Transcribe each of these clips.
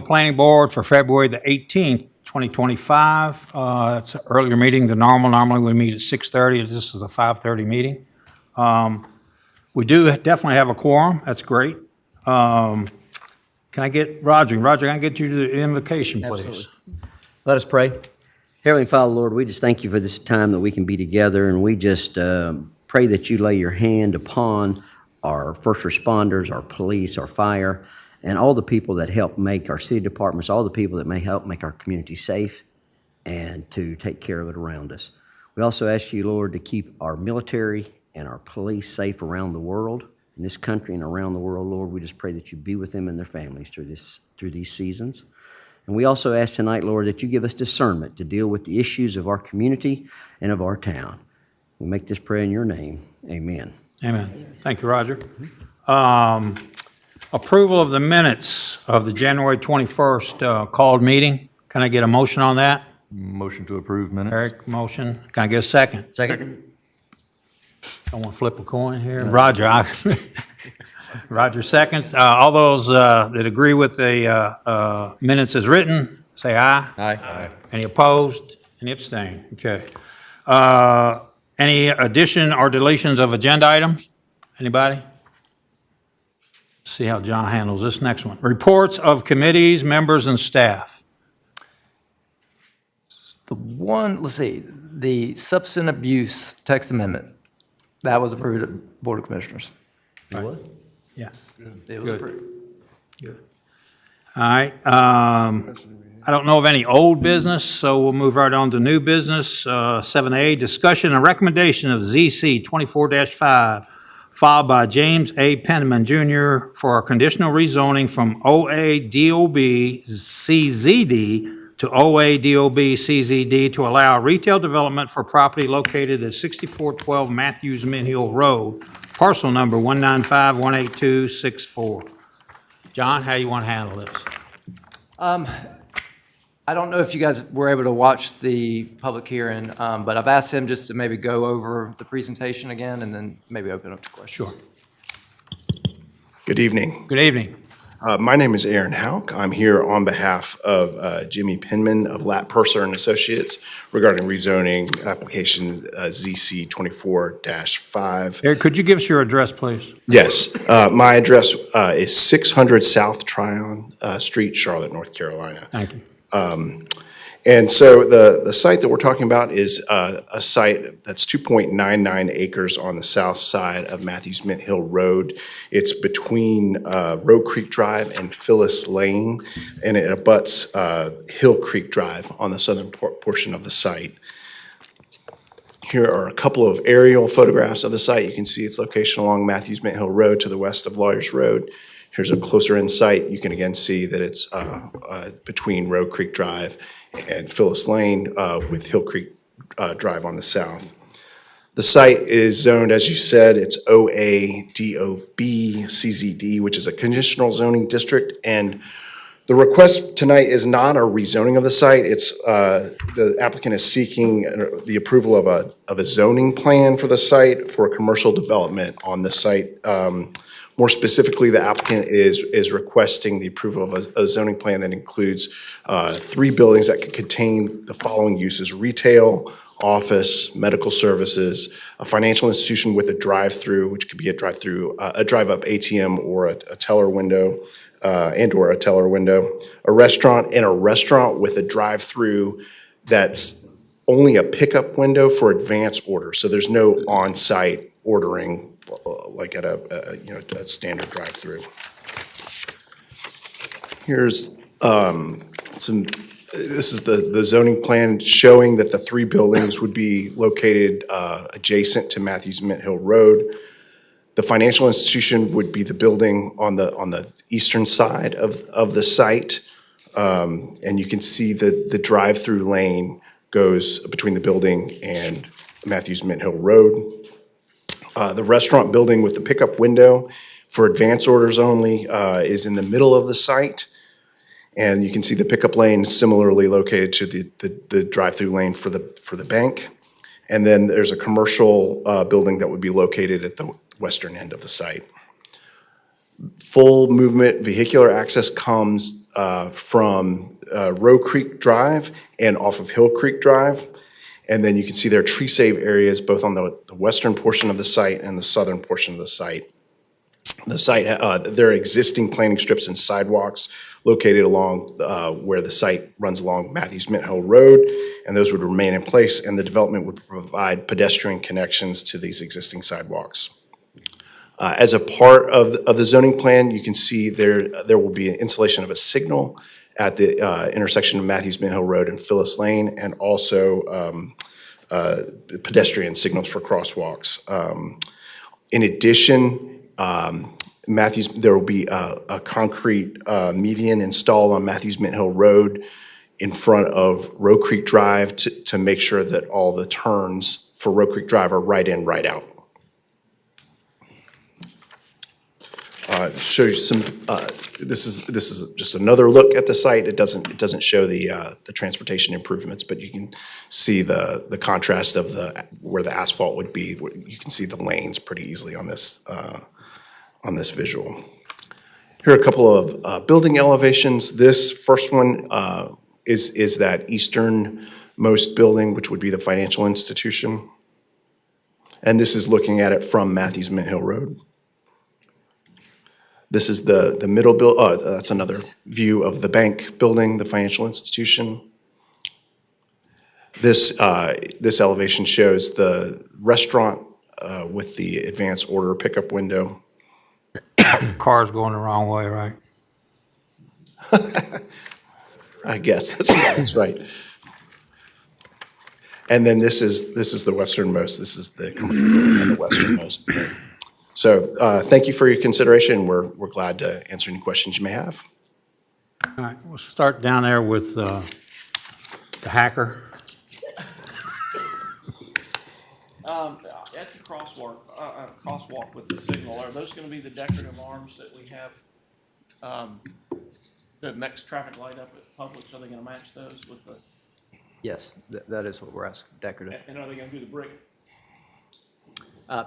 Planning Board for February the 18th, 2025. It's an earlier meeting than normal. Normally we meet at 6:30. This is a 5:30 meeting. We do definitely have a quorum. That's great. Can I get Roger? Roger, can I get you to the invocation, please? Absolutely. Let us pray. Heavenly Father, Lord, we just thank you for this time that we can be together, and we just pray that you lay your hand upon our first responders, our police, our fire, and all the people that help make our city departments, all the people that may help make our community safe and to take care of it around us. We also ask you, Lord, to keep our military and our police safe around the world, in this country and around the world, Lord. We just pray that you be with them and their families through these seasons. And we also ask tonight, Lord, that you give us discernment to deal with the issues of our community and of our town. We make this prayer in your name. Amen. Amen. Thank you, Roger. Approval of the minutes of the January 21st called meeting. Can I get a motion on that? Motion to approve minutes. Eric, motion. Can I get a second? Second. I want to flip a coin here. Roger, Roger seconds. All those that agree with the minutes as written, say aye. Aye. Any opposed? Any abstain? Okay. Any addition or deletions of agenda items? Anybody? See how John handles this next one. Reports of committees, members, and staff. Let's see, the substance abuse text amendment, that was approved at Board of Commissioners. What? Yes. It was Good. approved. Good. All right. I don't know of any old business, so we'll move right on to new business. 7A, discussion and recommendation of ZC 24-5, filed by James A. Penniman Jr. for a conditional rezoning from OA DOB CZD to OA DOB CZD to allow retail development for property located at 6412 Matthews Mint Hill Road, parcel number 195-18264. John, how do you want to handle this? I don't know if you guys were able to watch the public hearing, but I've asked him just to maybe go over the presentation again and then maybe open up to questions. Sure. Good evening. Good evening. My name is Aaron Hauk. I'm here on behalf of Jimmy Penman of Latt Purser and Associates regarding rezoning application ZC 24-5. Eric, could you give us your address, please? Yes, my address is 600 South Tryon Street, Charlotte, North Carolina. Thank you. And so the site that we're talking about is a site that's 2.99 acres on the south side of Matthews Mint Hill Road. It's between Roe Creek Drive and Phyllis Lane, and it abuts Hill Creek Drive on the southern portion of the site. Here are a couple of aerial photographs of the site. You can see its location along Matthews Mint Hill Road to the west of Lawyers Road. Here's a closer in sight. You can again see that it's between Roe Creek Drive and Phyllis Lane with Hill Creek Drive on the south. The site is zoned, as you said, it's OA DOB CZD, which is a conditional zoning district. And the request tonight is not a rezoning of the site. It's the applicant is seeking the approval of a zoning plan for the site for a commercial development on the site. More specifically, the applicant is requesting the approval of a zoning plan that includes 3 buildings that could contain the following uses: retail, office, medical services, a financial institution with a drive-through, which could be a drive-through, a drive-up ATM or a teller window, and/or a teller window, a restaurant, and a restaurant with a drive-through that's only a pickup window for advance order. So there's no on-site ordering like at a standard drive-through. Here's this is the zoning plan showing that the 3 buildings would be located adjacent to Matthews Mint Hill Road. The financial institution would be the building on the eastern side of the site. And you can see the drive-through lane goes between the building and Matthews Mint Hill Road. The restaurant building with the pickup window for advance orders only is in the middle of the site. And you can see the pickup lane similarly located to the drive-through lane for the bank. And then there's a commercial building that would be located at the western end of the site. Full movement vehicular access comes from Row Creek Drive and off of Hill Creek Drive. And then you can see there are tree save areas both on the western portion of the site and the southern portion of the site. The site, there are existing planting strips and sidewalks located along where the site runs along Matthews Mint Hill Road, and those would remain in place, and the development would provide pedestrian connections to these existing sidewalks. As a part of the zoning plan, you can see there will be an installation of a signal at the intersection of Matthews Mint Hill Road and Phyllis Lane, and also pedestrian signals for crosswalks. In addition, there will be a concrete median installed on Matthews Mint Hill Road in front of Row Creek Drive to make sure that all the turns for Row Creek Drive are right in, right out. Show you some. This is just another look at the site. It doesn't show the transportation improvements, but you can see the contrast of where the asphalt would be. You can see the lanes pretty easily on this visual. Here are a couple of building elevations. This first one is that easternmost building, which would be the financial institution, and this is looking at it from Matthews Mint Hill Road. This is the middle that's another view of the bank building, the financial institution. This elevation shows the restaurant with the advanced order pickup window. Car's going the wrong way, right? I guess that's right. And then this is the westernmost. This is the westernmost. So thank you for your consideration. We're glad to answer any questions you may have. All right, we'll start down there with the hacker. At the crosswalk with the signal, are those gonna be the decorative arms that we have? The next traffic light up at Publix, are they gonna match those with the, Yes, that is what we're asking, decorative. and are they gonna do the brick,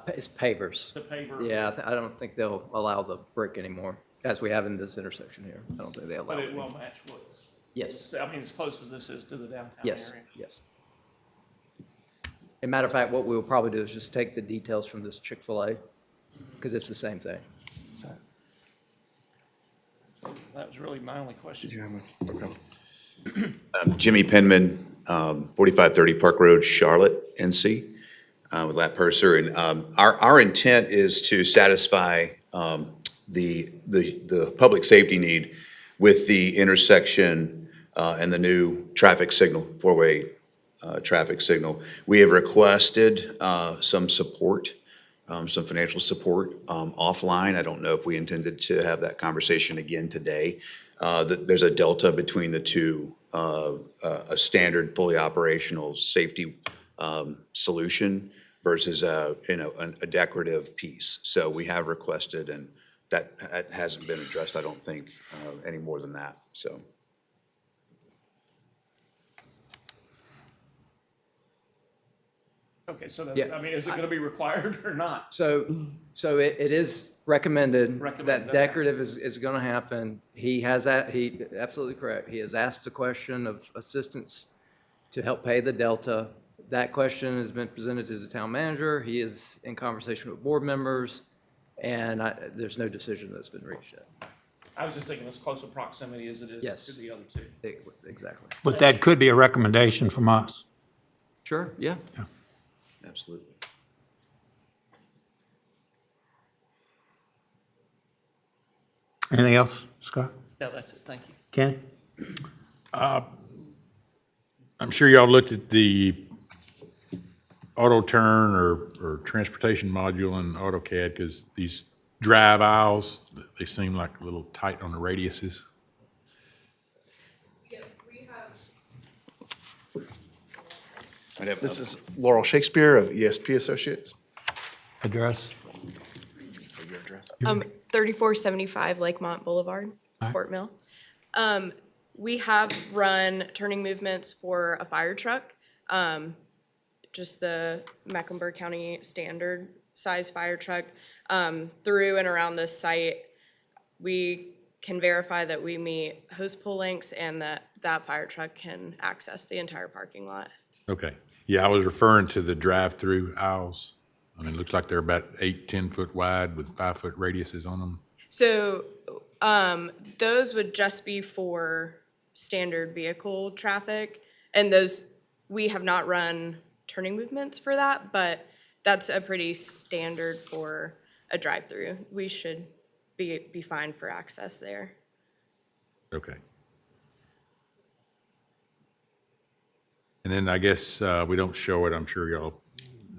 It's pavers. the paver? Yeah, I don't think they'll allow the brick anymore, as we have in this intersection here. I don't think they allow But it. it will match what's, Yes, I mean, as close as this is to the downtown yes, area. yes. As a matter of fact, what we'll probably do is just take the details from this Chick-fil-A, because it's the same thing. That was really my only question. Jimmy Penman, 4530 Park Road, Charlotte, NC, with Lat Purser. And our intent is to satisfy the public safety need with the intersection and the new traffic signal, four-way traffic signal. We have requested some support, some financial support offline. I don't know if we intended to have that conversation again today. There's a delta between the two, a standard fully operational safety solution versus a decorative piece. So we have requested, and that hasn't been addressed, I don't think, any more than that, so. Okay, so Yeah. that, I mean, is it gonna be required or not? So it is recommended Recommended, that okay. decorative is going to happen. He has that, absolutely correct. He has asked the question of assistance to help pay the delta. That question has been presented to the town manager. He is in conversation with board members, and there's no decision that's been reached yet. I was just thinking as close a proximity as it is Yes. to the other two. Exactly. But that could be a recommendation from us. Sure, yeah. Absolutely. Anything else, Scott? No, that's it, thank you. Kenny? I'm sure y'all looked at the auto turn or transportation module in AutoCAD, because these drive aisles, they seem like a little tight on the radiuses. This is Laurel Shakespeare of ESP Associates. Address? 3475 Lakemont Boulevard, Fort Mill. We have run turning movements for a fire truck, just the Mecklenburg County standard size fire truck, through and around this site. We can verify that we meet hose pull lengths and that that fire truck can access the entire parking lot. Okay. Yeah, I was referring to the drive-through aisles. I mean, it looks like they're about 8, 10-foot wide with 5-foot radiuses on them. So, those would just be for standard vehicle traffic, and those, we have not run turning movements for that, but that's a pretty standard for a drive-through. We should be fine for access there. Okay. And then I guess we don't show it, I'm sure y'all,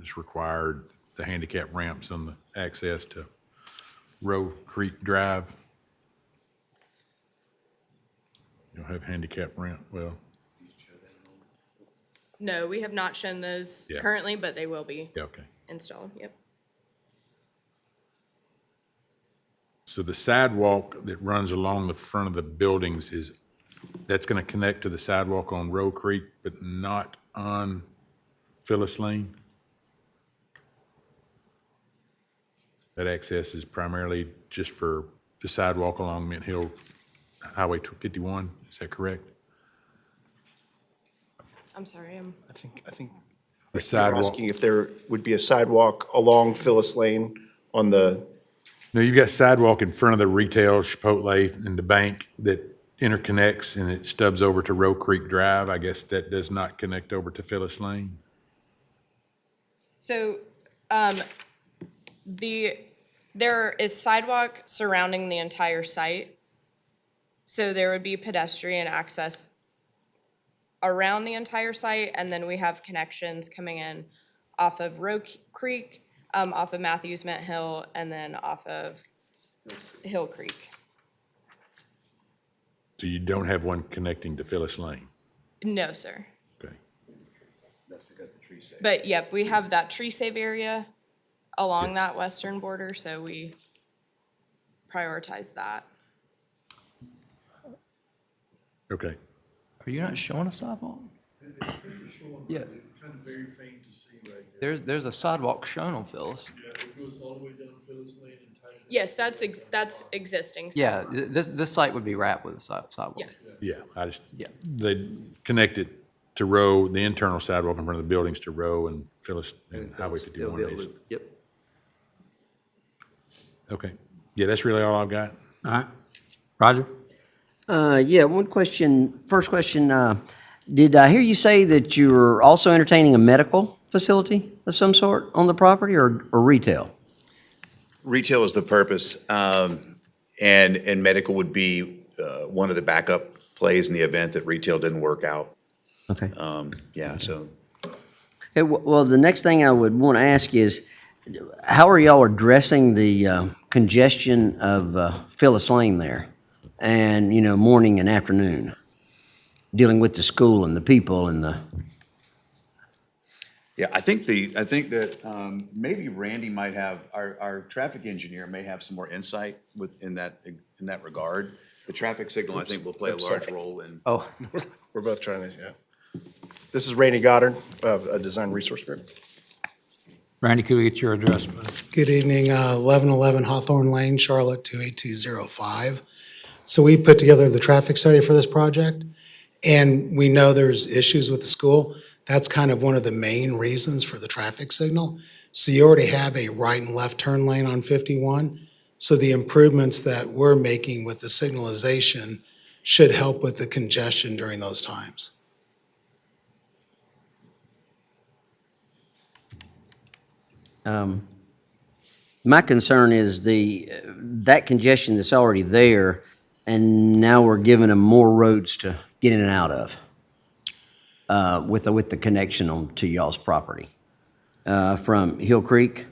it's required, the handicap ramps on the access to Row Creek Drive. You'll have handicap ramp, well, No, we have not shown those Yeah. currently, but they will be yeah, okay. installed, yep. So the sidewalk that runs along the front of the buildings that's gonna connect to the sidewalk on Row Creek, but not on Phyllis Lane? That access is primarily just for the sidewalk along Mint Hill Highway 51, is that correct? I'm sorry, I think The you're sidewalk, asking if there would be a sidewalk along Phyllis Lane on the, no, you've got sidewalk in front of the retail Chipotle and the bank that interconnects and it stubs over to Row Creek Drive. I guess that does not connect over to Phyllis Lane. So, there is sidewalk surrounding the entire site. So there would be pedestrian access around the entire site, and then we have connections coming in off of Row Creek, off of Matthews Mint Hill, and then off of Hill Creek. So you don't have one connecting to Phyllis Lane? No, sir. Okay. But yep, we have that tree save area along that western border, so we prioritize that. Okay. Are you not showing a sidewalk? Yeah. It's kind of very faint to see right there. There's a sidewalk shown on Phyllis. Yeah, it goes all the way down Phyllis Lane and ties. Yes, that's existing. Yeah, this site would be wrapped with a sidewalk. Yes. Yeah, I just, Yeah. they connect it to Row, the internal sidewalk in front of the buildings to Row and Phyllis and Highway 51 East. Yep. Okay. Yeah, that's really all I've got. All right. Roger? Yeah, one question, first question, did I hear you say that you're also entertaining a medical facility of some sort on the property or retail? Retail is the purpose, and medical would be one of the backup plays in the event that retail didn't work out. Okay. Yeah, so Well, the next thing I would want to ask is, how are y'all addressing the congestion of Phyllis Lane there? And, morning and afternoon, dealing with the school and the people and the, yeah, I think that maybe Randy might have, our traffic engineer may have some more insight in that regard. The traffic signal, I think, will play a large role in. Oh, we're both trying to, yeah. This is Randy Goddard of a Design Resource Group. Randy, could we get your address, please? Good evening, 1111 Hawthorne Lane, Charlotte 28205. So we put together the traffic study for this project, and we know there's issues with the school. That's kind of one of the main reasons for the traffic signal. So you already have a right and left turn lane on 51. So the improvements that we're making with the signalization should help with the congestion during those times. my concern is that congestion that's already there, and now we're giving them more roads to get in and out of, with the connection on to y'all's property. From Hill Creek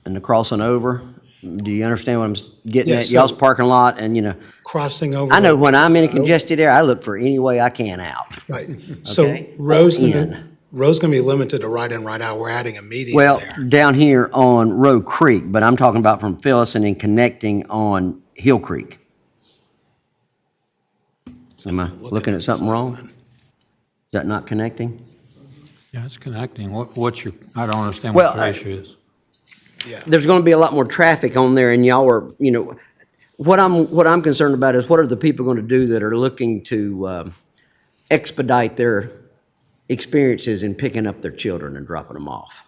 and the crossing over. Do you understand what I'm getting Yeah, at? so- Y'all's parking lot and, Crossing over. I know when I'm in a congested area, I look for any way I can out. Right. So Okay. Ro's In. gonna be limited to right in, right out. We're adding a median Well, there. down here on Row Creek, but I'm talking about from Phyllis and then connecting on Hill Creek. Am I looking at something wrong? Is that not connecting? Yeah, it's connecting. What's your, I don't understand Well, what the issue is. Yeah. There's gonna be a lot more traffic on there and y'all are, What I'm concerned about is what are the people going to do that are looking to expedite their experiences in picking up their children and dropping them off?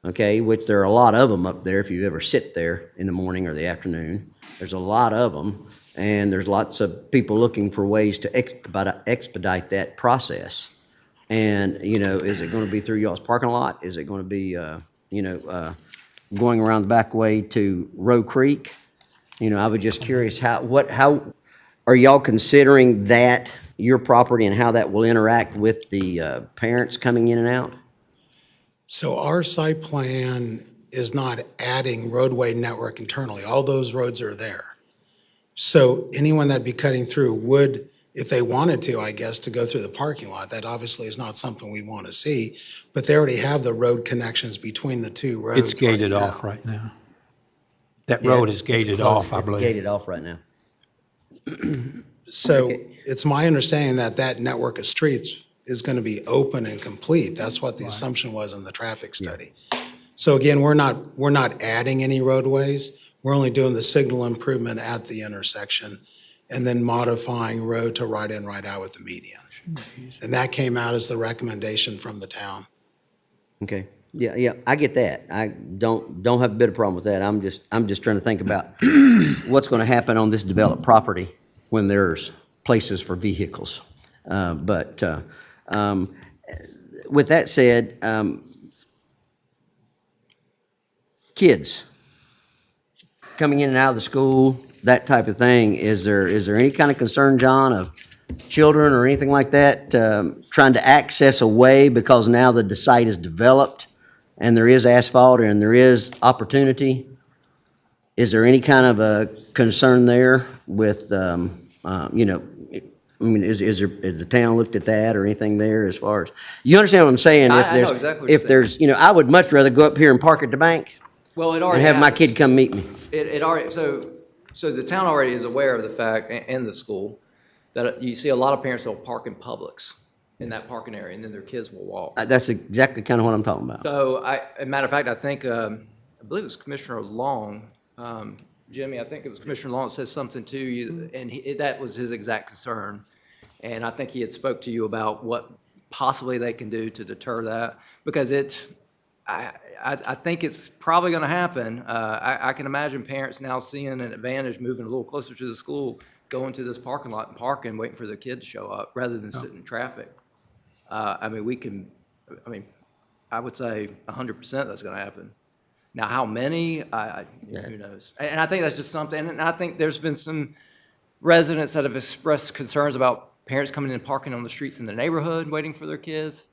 Okay, which there are a lot of them up there if you ever sit there in the morning or the afternoon. There's a lot of them, and there's lots of people looking for ways to expedite that process. And, you know, is it going to be through y'all's parking lot? Is it going to be, going around the back way to Roe Creek? You know, I was just curious, how are y'all considering that, your property, and how that will interact with the parents coming in and out? So our site plan is not adding roadway network internally. All those roads are there. So anyone that'd be cutting through would, if they wanted to, I guess, to go through the parking lot. That obviously is not something we want to see, but they already have the road connections between the two roads. It's gated right off now. right now. That Yeah, road it's- is gated it's off, I it's believe. gated off right now. So it's my understanding that that network of streets is going to be open and complete. That's what the assumption was in the traffic study. So again, we're not adding any roadways. We're only doing the signal improvement at the intersection and then modifying road to right in, right out with the median. And that came out as the recommendation from the town. Okay, yeah, I get that. I don't have a bit of problem with that. I'm just trying to think about what's gonna happen on this developed property when there's places for vehicles. With that said, kids coming in and out of the school, that type of thing, is there any kind of concern, John, of children or anything like that, trying to access a way because now the site is developed and there is asphalt and there is opportunity? Is there any kind of a concern there with, is the town looked at that or anything there as far as, you understand what I'm saying? I If know there's- exactly what If you're there's, I would much rather go up here and park at the bank Well, it and already have my happens. kid come meet me. It already, so the town already is aware of the fact, and the school, that you see a lot of parents that will park in Publix in that parking area, and then their kids will walk. That's exactly kind of what I'm talking about. So as a matter of fact, I think, I believe it was Commissioner Long, Jimmy, I think it was Commissioner Long that said something to you, and that was his exact concern. And I think he had spoke to you about what possibly they can do to deter that, because I think it's probably gonna happen. I can imagine parents now seeing an advantage, moving a little closer to the school, going to this parking lot and parking, waiting for their kid to show up, rather than sitting in traffic. I would say 100% that's gonna happen. Now, how many, who knows? And I think that's just something, and I think there's been some residents that have expressed concerns about parents coming in and parking on the streets in the neighborhood, waiting for their kids.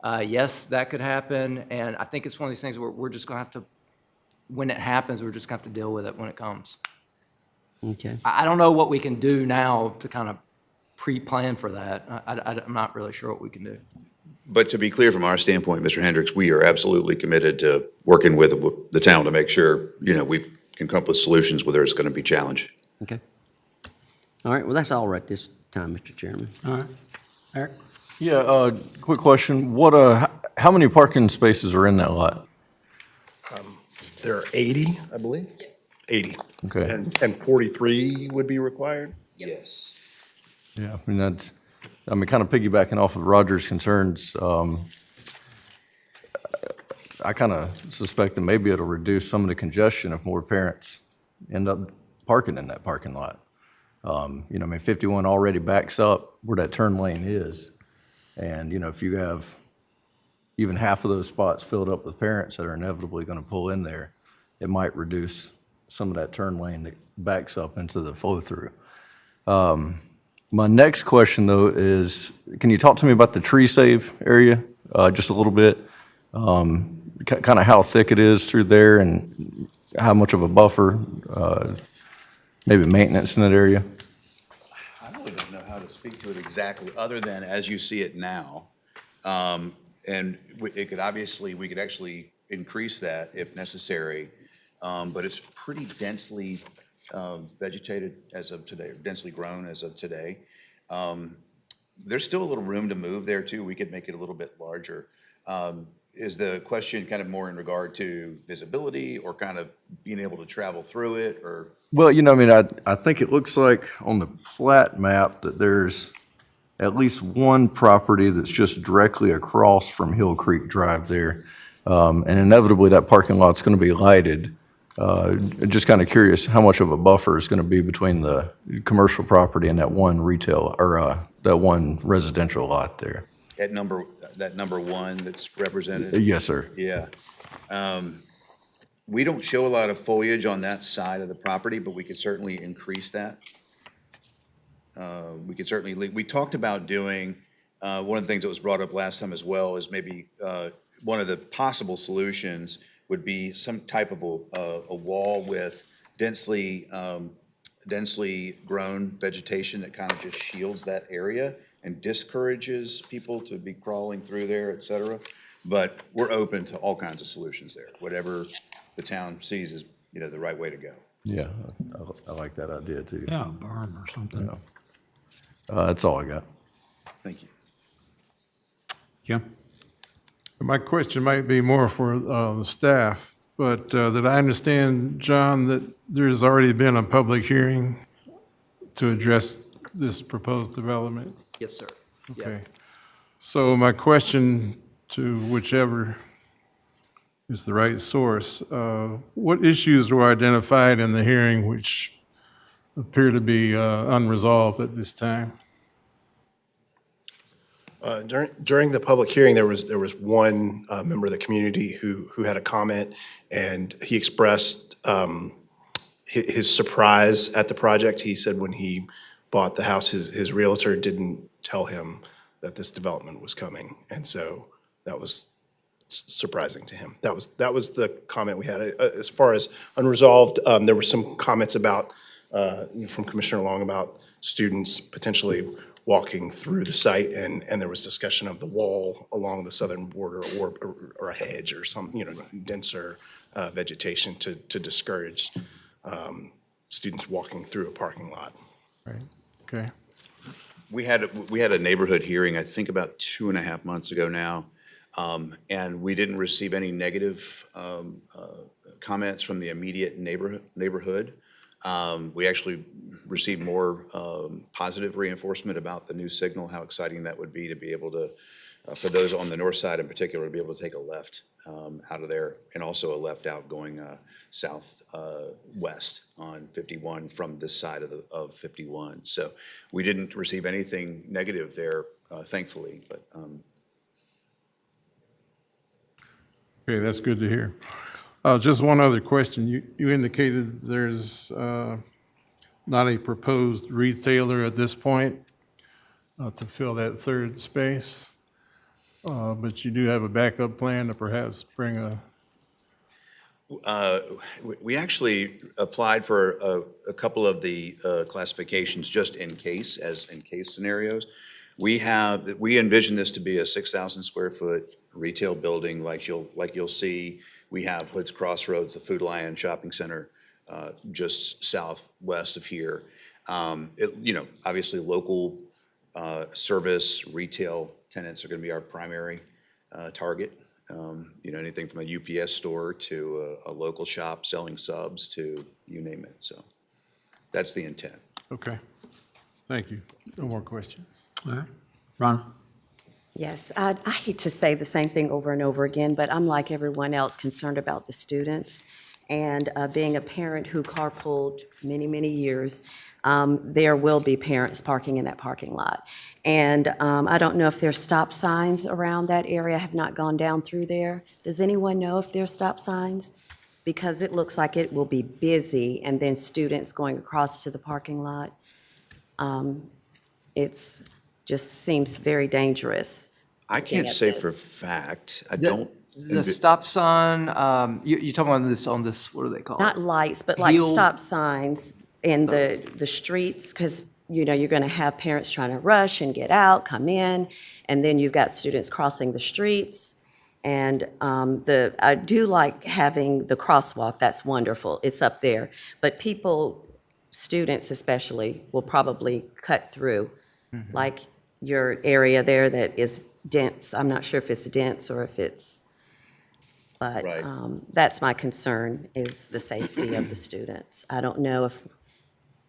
Yes, that could happen, and I think it's one of these things where we're just gonna have to, when it happens, we're just gonna have to deal with it when it comes. Okay. I don't know what we can do now to kind of pre-plan for that. I'm not really sure what we can do. But to be clear from our standpoint, Mr. Hendricks, we are absolutely committed to working with the town to make sure, we can come up with solutions where there's going to be challenge. Okay. All right, well, that's all right this time, Mr. Chairman. All right. Eric? Yeah, quick question. How many parking spaces are in that lot? There are 80, I believe? Yes. 80. Okay. And 43 would be required? Yes. Yeah, kind of piggybacking off of Roger's concerns, I kind of suspect that maybe it'll reduce some of the congestion if more parents end up parking in that parking lot. 51 already backs up where that turn lane is. And, if you have even half of those spots filled up with parents that are inevitably going to pull in there, it might reduce some of that turn lane that backs up into the flow-through. My next question, though, is, can you talk to me about the tree save area just a little bit? Kind of how thick it is through there and how much of a buffer, maybe maintenance in that area? I really don't know how to speak to it exactly, other than as you see it now. And we could actually increase that if necessary, but it's pretty densely vegetated as of today, or densely grown as of today. There's still a little room to move there too. We could make it a little bit larger. is the question kind of more in regard to visibility or kind of being able to travel through it, or? Well, I mean, I think it looks like on the plat map that there's at least one property that's just directly across from Hill Creek Drive there. And inevitably, that parking lot's going to be lighted. Just kind of curious how much of a buffer is going to be between the commercial property and that one retail, or that one residential lot there. That number one that's represented? Yes, sir. Yeah. We don't show a lot of foliage on that side of the property, but we could certainly increase that. We talked about doing, one of the things that was brought up last time as well is maybe one of the possible solutions would be some type of a wall with densely grown vegetation that kind of just shields that area and discourages people to be crawling through there, et cetera. But we're open to all kinds of solutions there, whatever the town sees as, the right way to go. Yeah, I like that idea too. Yeah, a berm or something. That's all I got. Thank you. Jim? My question might be more for the staff, but did I understand, John, that there's already been a public hearing to address this proposed development? Yes, sir. Yeah. Okay. So my question to whichever is the right source, what issues were identified in the hearing which appear to be unresolved at this time? During the public hearing, there was one member of the community who had a comment, and he expressed his surprise at the project. He said when he bought the house, his realtor didn't tell him that this development was coming, and so that was surprising to him. That was the comment we had. As far as unresolved, there were some comments about from Commissioner Long about students potentially walking through the site, and there was discussion of the wall along the southern border or a hedge or some, denser vegetation to discourage students walking through a parking lot. Right, okay. We had a neighborhood hearing, I think about 2.5 months ago now, and we didn't receive any negative comments from the immediate neighborhood. We actually received more positive reinforcement about the new signal, how exciting that would be to be able to, for those on the north side in particular, to be able to take a left out of there, and also a left out going southwest on 51 from this side of 51. So we didn't receive anything negative there, thankfully, but. Okay, that's good to hear. Just one other question. You indicated there's not a proposed retailer at this point to fill that third space, but you do have a backup plan to perhaps bring a... We actually applied for a couple of the classifications just in case, as in case scenarios. We envision this to be a 6,000 square foot retail building like you'll see. We have Hood's Crossroads, the Food Lion Shopping Center, just southwest of here. Obviously local service retail tenants are going to be our primary target. Anything from a UPS store to a local shop selling subs to you name it. So that's the intent. Okay, thank you. No more questions. All right. Ron? Yes, I hate to say the same thing over and over again, but I'm like everyone else concerned about the students. And being a parent who carpooled many, many years, there will be parents parking in that parking lot. And I don't know if there's stop signs around that area. I have not gone down through there. Does anyone know if there's stop signs? Because it looks like it will be busy, and then students going across to the parking lot. It's just seems very dangerous. I can't at say this. for a fact. I don't. The stop sign, you're talking about on this, what are they called? Not lights, but like Heel- stop signs in the streets, because, you're going to have parents trying to rush and get out, come in, and then you've got students crossing the streets. And I do like having the crosswalk. That's wonderful. It's up there. But people, students especially, will probably cut through, like your area there that is dense. I'm not sure if it's dense or if it's But Right. that's my concern, is the safety of the students. I don't know if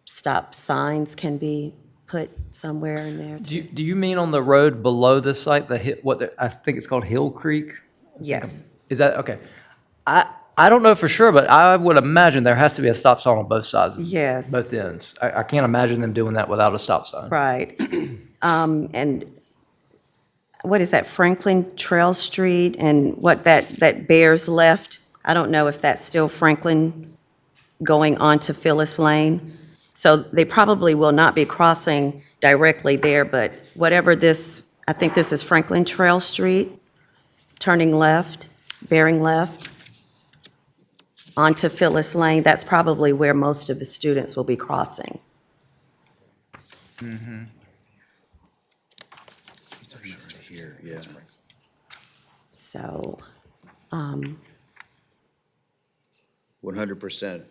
stop signs can be put somewhere in there. Do you mean on the road below this site, I think it's called Hill Creek? Yes. Is that, okay. I don't know for sure, but I would imagine there has to be a stop sign on both sides. Yes. Both ends. I can't imagine them doing that without a stop sign. Right. And what is that, Franklin Trail Street, and what that bears left? I don't know if that's still Franklin going on to Phyllis Lane. So they probably will not be crossing directly there, but whatever this, I think this is Franklin Trail Street, turning left, bearing left onto Phyllis Lane. That's probably where most of the students will be crossing. Here, yeah. So, 100%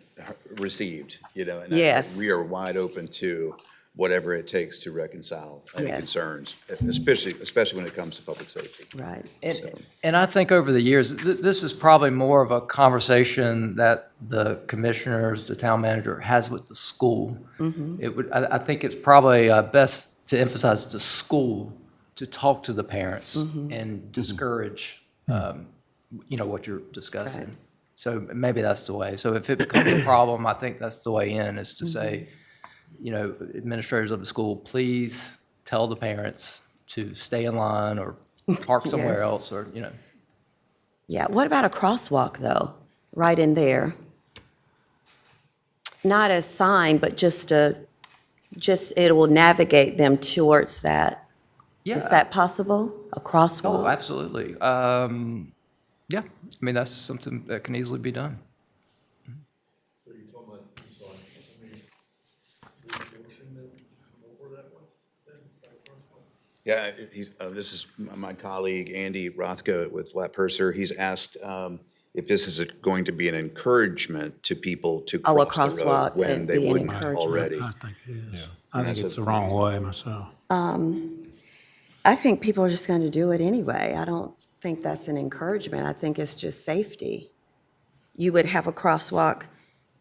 received, and Yes. we are wide open to whatever it takes to reconcile any Yes. concerns, especially when it comes to public safety. right. And I think over the years, this is probably more of a conversation that the commissioners, the town manager has with the school. I think it's probably best to emphasize the school to talk to the parents and discourage, what you're discussing. Right. So maybe that's the way. So if it becomes a problem, I think that's the way in, is to say, administrators of the school, please tell the parents to stay in line or park somewhere Yes. else, or. Yeah, what about a crosswalk, though, right in there? Not a sign, but just it will navigate them towards that. Yeah. Is that possible? A Oh, crosswalk? absolutely. Yeah, I mean, that's something that can easily be done. Yeah, this is my colleague, Andy Rothko with Lat Purser. He's asked if this is going to be an encouragement to people to Oh, a cross the crosswalk, road when it'd they be an wouldn't encouragement. already. I think it is. I think it's the wrong way myself. I think people are just going to do it anyway. I don't think that's an encouragement. I think it's just safety. You would have a crosswalk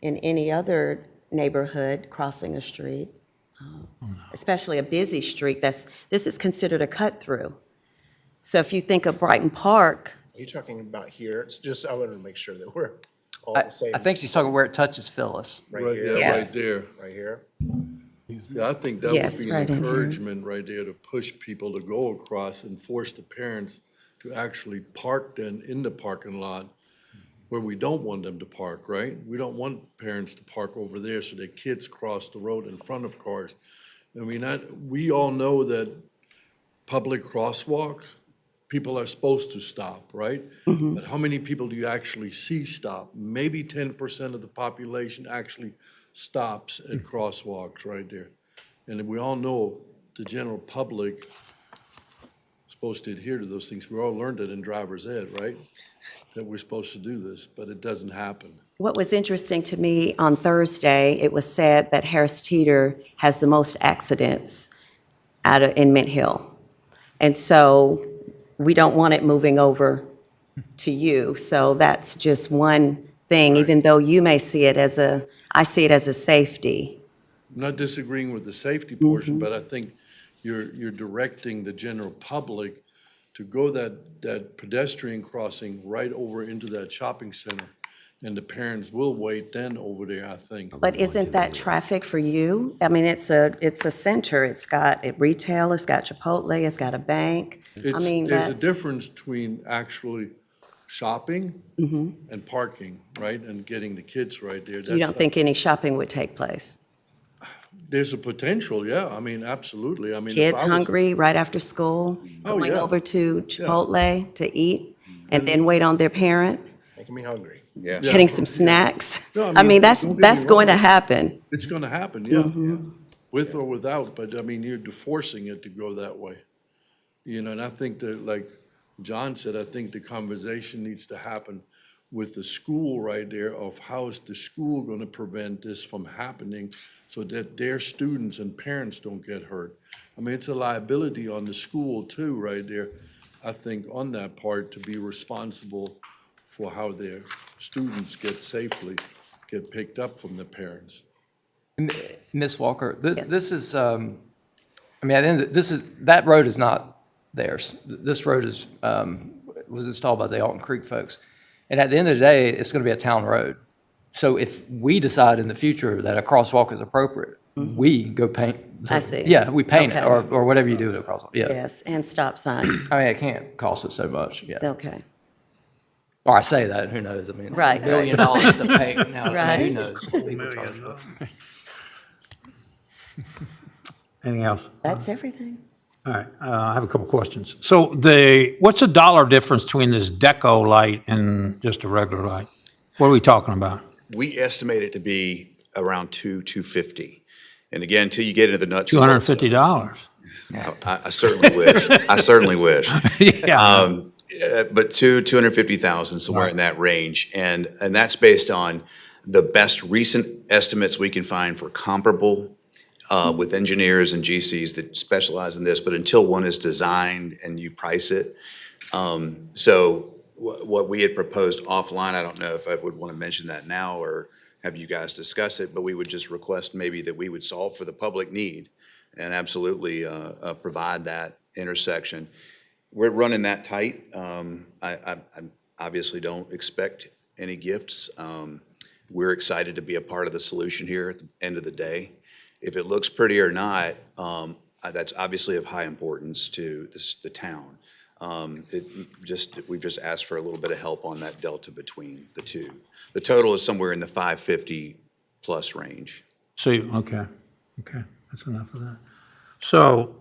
in any other neighborhood crossing a street, especially a busy street. This is considered a cut-through. So if you think of Brighton Park, Are you talking about here? It's just, I wanted to make sure that we're all the same. I think she's talking where it touches Phyllis. Right Right, here. yeah, right Yes. there. Right here. See, I think that Yes, would be right an in here. encouragement right there to push people to go across and force the parents to actually park then in the parking lot where we don't want them to park, right? We don't want parents to park over there so their kids cross the road in front of cars. I mean, we all know that public crosswalks, people are supposed to stop, right? But how many people do you actually see stop? Maybe 10% of the population actually stops at crosswalks right there. And we all know the general public is supposed to adhere to those things. We all learned it in driver's ed, right? That we're supposed to do this, but it doesn't happen. what was interesting to me on Thursday, it was said that Harris Teeter has the most accidents in Mint Hill. And so we don't want it moving over to you. So that's just one thing, even though you may see it I see it as a safety. I'm not disagreeing with the safety portion, but I think you're directing the general public to go that pedestrian crossing right over into that shopping center. And the parents will wait then over there, I think. But isn't that traffic for you? I mean, it's a center. It's got retail, it's got Chipotle, it's got a bank. I mean, There's a that's- difference between actually shopping and parking, right? And getting the kids right there. So you don't think any shopping would take place? There's a potential, yeah. I mean, absolutely. I mean, if Kids I was- hungry right after school, Oh, going yeah. over to Chipotle to eat, and then wait on their parent, Making me hungry. Yeah. getting some snacks? No, I I mean, mean, that's don't get me going to wrong. happen. It's gonna happen, yeah. With or without, but I mean, you're forcing it to go that way. And I think that, like John said, I think the conversation needs to happen with the school right there of how is the school gonna prevent this from happening so that their students and parents don't get hurt. I mean, it's a liability on the school too, right there, I think, on that part to be responsible for how their students get picked up from the parents. Ms. Walker, this is, I mean, at the end, that road is not theirs. This road was installed by the Alton Creek folks. And at the end of the day, it's going to be a town road. So if we decide in the future that a crosswalk is appropriate, we go paint. I see. Yeah, we paint it, Okay. or whatever you do with a crosswalk, yeah. Yes, and stop signs. I mean, it can't cost us so much, yeah. Okay. Or I say that, who knows? I mean, it's Right, $1 billion to paint now, Right. who knows? what people charge for. Anything else? That's everything. All right, I have a couple questions. So what's the dollar difference between this deco light and just a regular light? What are we talking about? We estimate it to be around $250. And again, until you get into the nuts. and bolts of it, $250. I certainly wish. I certainly wish. Yeah. But 250,000, somewhere in that range. And that's based on the best recent estimates we can find for comparable with engineers and GCs that specialize in this, but until one is designed and you price it. So what we had proposed offline, I don't know if I would want to mention that now or have you guys discuss it, but we would just request maybe that we would solve for the public need and absolutely provide that intersection. We're running that tight. I obviously don't expect any gifts. We're excited to be a part of the solution here at the end of the day. If it looks pretty or not, that's obviously of high importance to the town. We've just asked for a little bit of help on that delta between the two. The total is somewhere in the 550 plus range. Okay, that's enough of that. So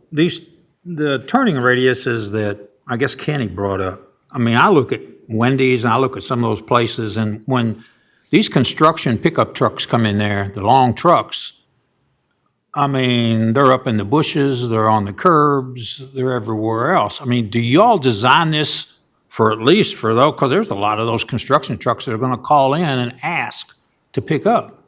the turning radiuses that I guess Kenny brought up, I mean, I look at Wendy's and I look at some of those places, and when these construction pickup trucks come in there, the long trucks, I mean, they're up in the bushes, they're on the curbs, they're everywhere else. I mean, do y'all design this for at least for those, because there's a lot of those construction trucks that are going to call in and ask to pick up.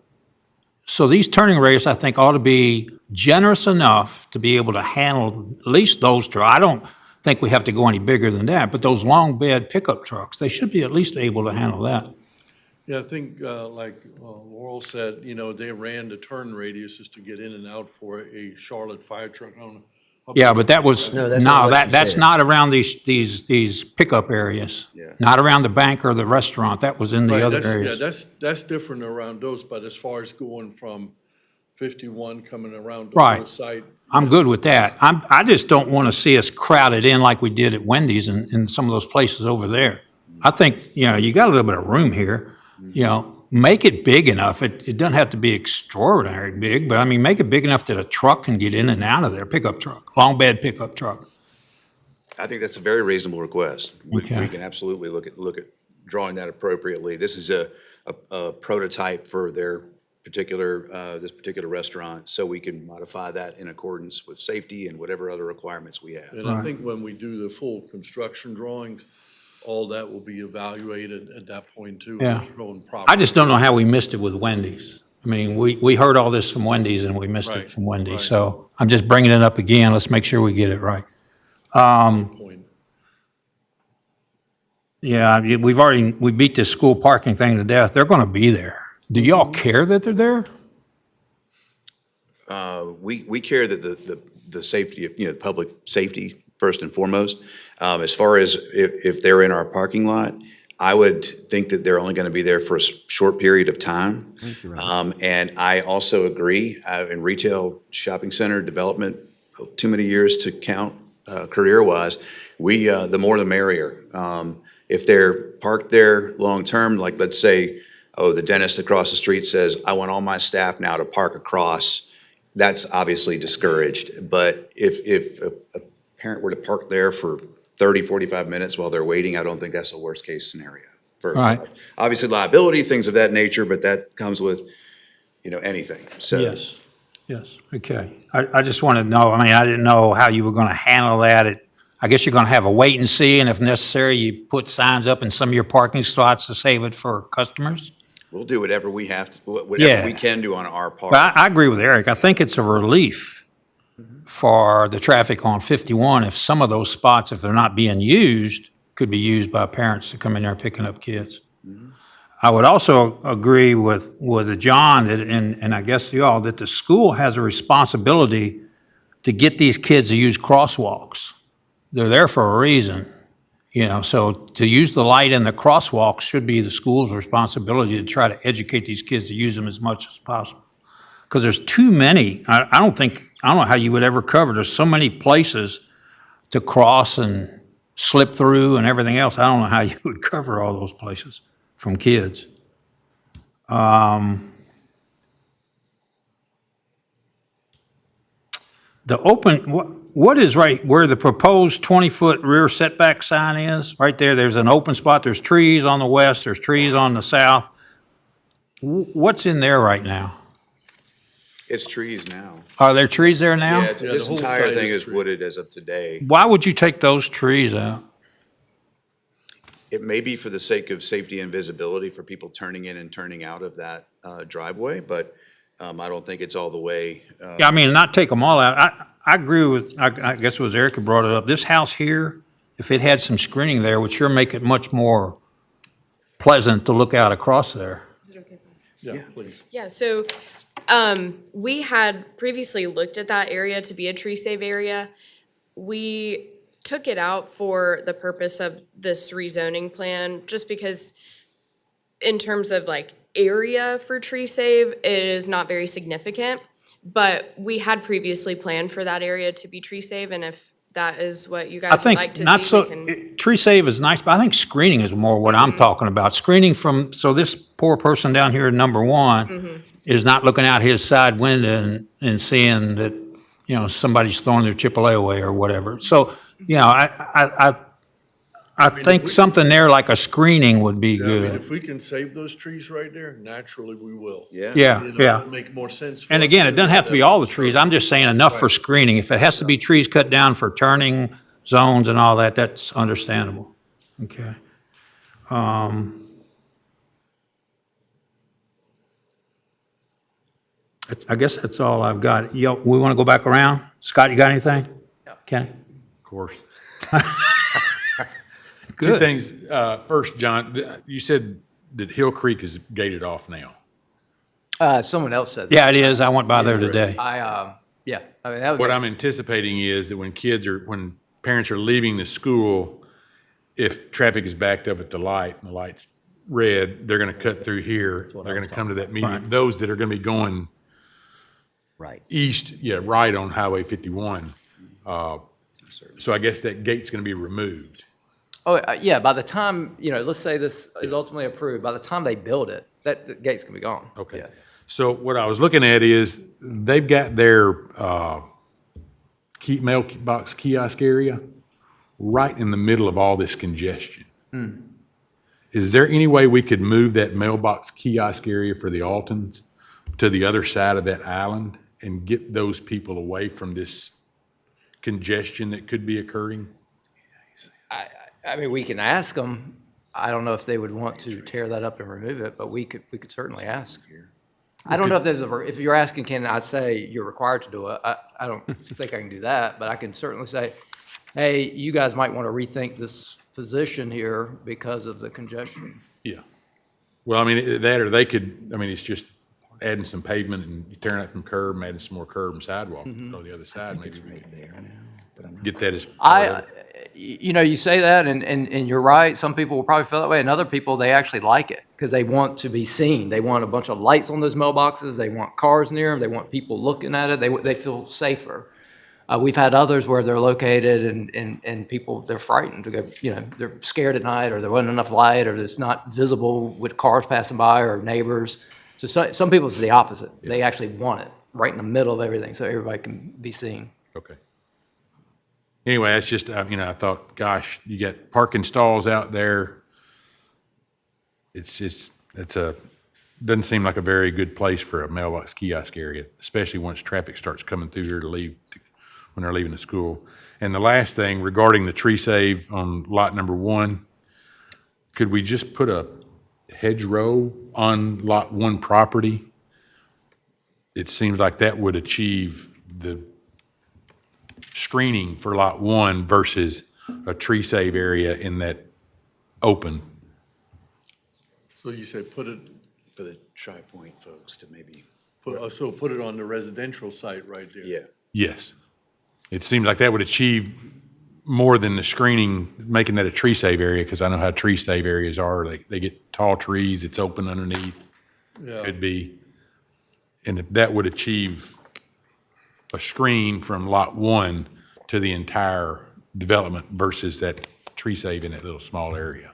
So these turning radius, I think, ought to be generous enough to be able to handle at least those trucks. I don't think we have to go any bigger than that, but those long bed pickup trucks, they should be at least able to handle that. Yeah, I think, like Laurel said, you know, they ran the turn radiuses to get in and out for a Charlotte fire truck. I don't know. Yeah, but that was, No, that's not what you that's said. not around these pickup areas. Yeah. Not around the bank or the restaurant. That was in the Right, other that's- areas. Yeah, that's different around those, but as far as going from 51 coming around to Right. the site. I'm good with that. I just don't want to see us crowded in like we did at Wendy's and some of those places over there. I think, you know, you got a little bit of room here, you know, make it big enough. It doesn't have to be extraordinary big, but I mean, make it big enough that a truck can get in and out of there, pickup truck, long bed pickup truck. I think that's a very reasonable request. We Okay. can absolutely look at drawing that appropriately. This is a prototype for their particular, this particular restaurant, so we can modify that in accordance with safety and whatever other requirements we have. And I think when we do the full construction drawings, all that will be evaluated at that point too. Yeah. Shown I properly. just don't know how we missed it with Wendy's. I mean, we heard all this from Wendy's and we missed it Right, from Wendy's. right. So I'm just bringing it up again. Let's make sure we get it right. Point. Yeah, we beat this school parking thing to death. They're going to be there. Do y'all care that they're there? We care that the safety of, you know, public safety first and foremost. As far as if they're in our parking lot, I would think that they're only going to be there for a short period of time. And I also agree, in retail shopping center development, too many years to count career-wise, the more the merrier. If they're parked there long-term, like let's say, the dentist across the street says, I want all my staff now to park across, that's obviously discouraged. But if a parent were to park there for 30, 45 minutes while they're waiting, I don't think that's a worst-case scenario. For Right. obviously liability, things of that nature, but that comes with, you know, anything, so. Yes, okay. I just wanted to know, I mean, I didn't know how you were going to handle that. I guess you're going to have a wait and see, and if necessary, you put signs up in some of your parking slots to save it for customers? We'll do whatever we have to, Yeah. whatever we can do on our part. But I agree with Eric. I think it's a relief for the traffic on 51 if some of those spots, if they're not being used, could be used by parents to come in there picking up kids. I would also agree with John that, and I guess you all, that the school has a responsibility to get these kids to use crosswalks. They're there for a reason, you know, so to use the light in the crosswalks should be the school's responsibility to try to educate these kids to use them as much as possible. Because there's too many, I don't know how you would ever cover, there's so many places to cross and slip through and everything else. I don't know how you would cover all those places from kids. The open, what is right where the proposed 20-foot rear setback sign is? Right there, there's an open spot. There's trees on the west, there's trees on the south. What's in there right now? It's trees now. Are there trees there now? Yeah, the this whole entire site thing is is tree. wooded as of today. Why would you take those trees out? It may be for the sake of safety and visibility for people turning in and turning out of that driveway, but I don't think it's all the way. Yeah, I mean, not take them all out. I agree with, I guess it was Eric who brought it up. This house here, if it had some screening there, would sure make it much more pleasant to look out across there. Is it okay? Yeah, please. Yeah, so we had previously looked at that area to be a tree save area. We took it out for the purpose of this rezoning plan, just because in terms of like area for tree save, it is not very significant. But we had previously planned for that area to be tree save, and if that is what you I guys would like think to not see, so, we can. tree save is nice, but I think screening is more what I'm talking about. Screening from, so this poor person down here, number one, is not looking out his side window and seeing that, you know, somebody's throwing their Chipotle away or whatever. So, you know, I think something there like a screening would be Yeah, I mean, good. if we can save those trees right there, naturally we will. Yeah. Yeah, You know, yeah. it'll make more sense for And us again, it to doesn't do have to be that. all the trees. I'm just saying enough for screening. If it has to be trees cut down for turning zones and all that, that's understandable. Okay. I guess that's all I've got. Yo, we want to go back around? Scott, you got anything? Kenny? Of course. Two Good. things. First, John, you said that Hill Creek is gated off now. Someone else said that. Yeah, it is. I went by there today. Yeah, I mean, that would What make I'm anticipating is that when parents are leaving the school, if traffic is backed up at the light and the light's red, they're going to cut through here. They're going to come to that median. Those that are going to be going Right. east, right on Highway 51. So I guess that gate's going to be removed. Oh, yeah, by the time, let's say this is ultimately approved, by the time they build it, the gate's gonna be gone. Okay. Yeah. So what I was looking at is they've got their mailbox kiosk area right in the middle of all this congestion. Is there any way we could move that mailbox kiosk area for the Altons to the other side of that island and get those people away from this congestion that could be occurring? I mean, we can ask them. I don't know if they would want to tear that up and remove it, but we could certainly ask. I don't know if if you're asking, can I say you're required to do it? I don't think I can do that, but I can certainly say, hey, you guys might want to rethink this position here because of the congestion. Yeah. Well, I mean, that or they could, I mean, it's just adding some pavement and tearing out some curb, and adding some more curb and sidewalk on the other side. Maybe we could get that as. You say that, and you're right. Some people will probably feel that way, and other people, they actually like it because they want to be seen. They want a bunch of lights on those mailboxes. They want cars near them. They want people looking at it. They feel safer. We've had others where they're located and people, they're frightened to go, they're scared at night, or there wasn't enough light, or it's not visible with cars passing by or neighbors. So some people, it's the opposite. They actually want it right in the middle of everything so everybody can be seen. Okay. Anyway, that's just, I thought, gosh, you got parking stalls out there. Doesn't seem like a very good place for a mailbox kiosk area, especially once traffic starts coming through here when they're leaving the school. And the last thing regarding the tree save on lot number 1, could we just put a hedgerow on lot 1 property? It seems like that would achieve the screening for lot 1 versus a tree save area in that open. So you say put it, For the Tri-Point folks to maybe, put it on the residential site right there. yeah. Yes. It seemed like that would achieve more than the screening, making that a tree save area, because I know how tree save areas are. They get tall trees, it's open underneath, Yeah. could be. And if that would achieve a screen from lot one to the entire development versus that tree save in that little small area.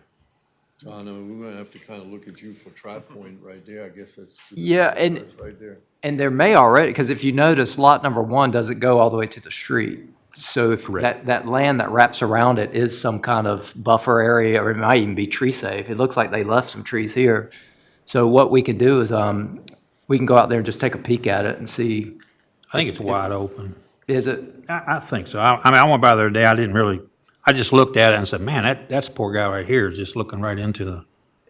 I know, we're gonna have to kind of look at you for Tri-Point right there. I guess that's. Yeah, and- That's right there. And there may already, because if you notice, lot number one doesn't go all the way to the street. So if Correct. that land that wraps around it is some kind of buffer area, or it might even be tree safe. It looks like they left some trees here. So what we can do is, we can go out there and just take a peek at it and see, I think it's wide open. is it, I think so. I mean, I went by the other day, I just looked at it and said, man, that's a poor guy right here, just looking right into the,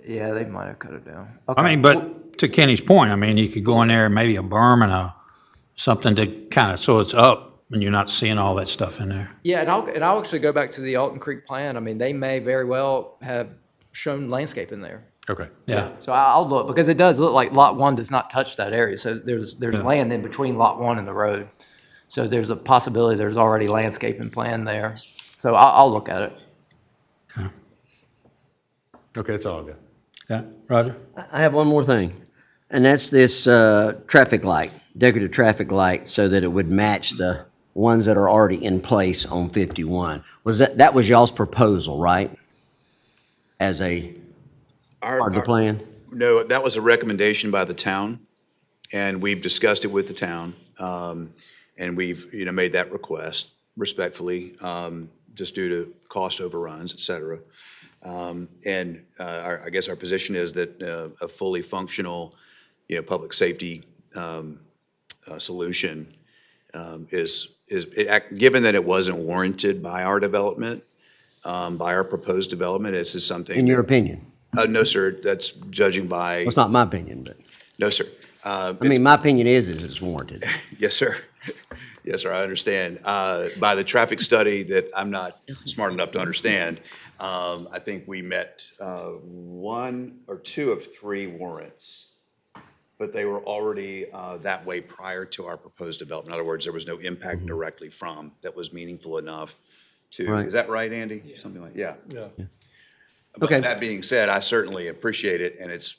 yeah, they might have cut it down. I Okay. mean, but to Kenny's point, I mean, you could go in there, maybe a berm and something to kind of, so it's up and you're not seeing all that stuff in there. Yeah, and I'll actually go back to the Alton Creek plan. I mean, they may very well have shown landscape in there. Okay. Yeah. So I'll look, because it does look like lot one does not touch that area. So there's land in between lot one and the road. So there's a possibility there's already landscaping plan there. So I'll look at it. Okay, that's all I've got. Yeah, Roger? I have one more thing, and that's this traffic light, decorative traffic light, so that it would match the ones that are already in place on 51. That was y'all's proposal, right? As a part of the plan? No, that was a recommendation by the town, and we've discussed it with the town. And we've, made that request respectfully, just due to cost overruns, et cetera. I guess our position is that a fully functional, public safety solution given that it wasn't warranted by our development, by our proposed development, this is something. In your opinion? No, sir, that's judging by, Well, it's not my opinion, but, no, sir. I mean, my opinion is it's warranted. Yes, sir. Yes, sir, I understand. By the traffic study that I'm not smart enough to understand, I think we met one or two of three warrants, but they were already that way prior to our proposed development. In other words, there was no impact directly from that was meaningful enough to, Right. is that right, Andy? Something like, yeah. Yeah. But Okay. that being said, I certainly appreciate it, and it's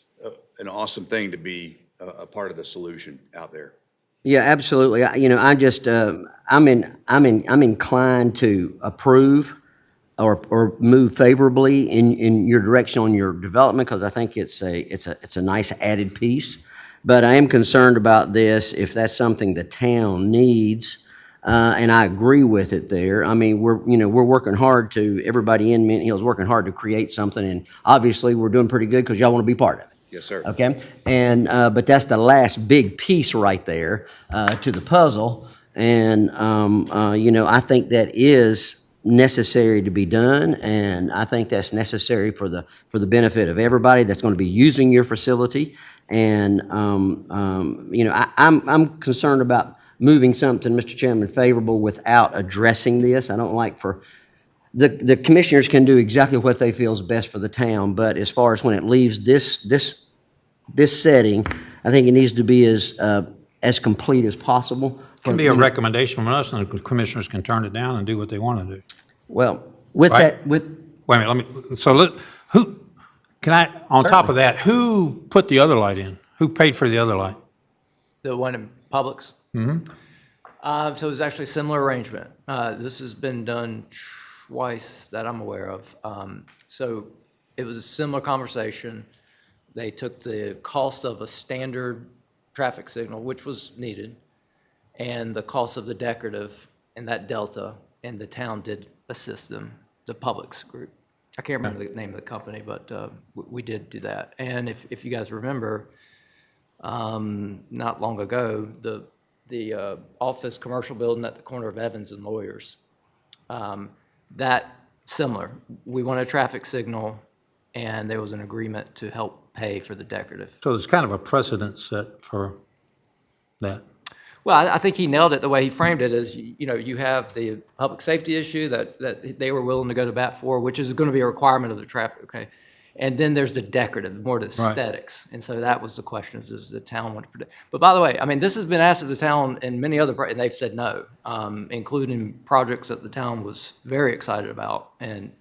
an awesome thing to be a part of the solution out there. Yeah, absolutely. I just, I'm inclined to approve or move favorably in your direction on your development, because I think it's a nice added piece. But I am concerned about this, if that's something the town needs, and I agree with it there. I mean, we're working hard everybody in Mint Hill's working hard to create something, and obviously, we're doing pretty good because y'all want to be part of it. Yes, sir. Okay, and, but that's the last big piece right there, to the puzzle. And, I think that is necessary to be done, and I think that's necessary for the benefit of everybody that's going to be using your facility. And, I'm concerned about moving something, Mr. Chairman, favorable without addressing this. I don't like the commissioners can do exactly what they feel is best for the town, but as far as when it leaves this setting, I think it needs to be as complete as possible. Can be a recommendation from us, and the commissioners can turn it down and do what they want to do. Well, with Right. that, with, Wait a minute, on top of that, who put the other light in? Who paid for the other light? The one in Publix? Mm-hmm. So it was actually a similar arrangement. This has been done twice that I'm aware of. So it was a similar conversation. They took the cost of a standard traffic signal, which was needed, and the cost of the decorative and that delta, and the town did assist them, the Publix group. I can't remember the name of the company, but we did do that. And if you guys remember, not long ago, the office commercial building at the corner of Evans and Lawyers, that similar. We want a traffic signal, and there was an agreement to help pay for the decorative. So there's kind of a precedent set for that. Well, I think he nailed it the way he framed it is, you know, you have the public safety issue that they were willing to go to bat for, which is going to be a requirement of the traffic, okay? And then there's the decorative, more the aesthetics. And so that was the question, is does the town want to protect? But by the way, I mean, this has been asked of the town and many other, and they've said no, including projects that the town was very excited about, and,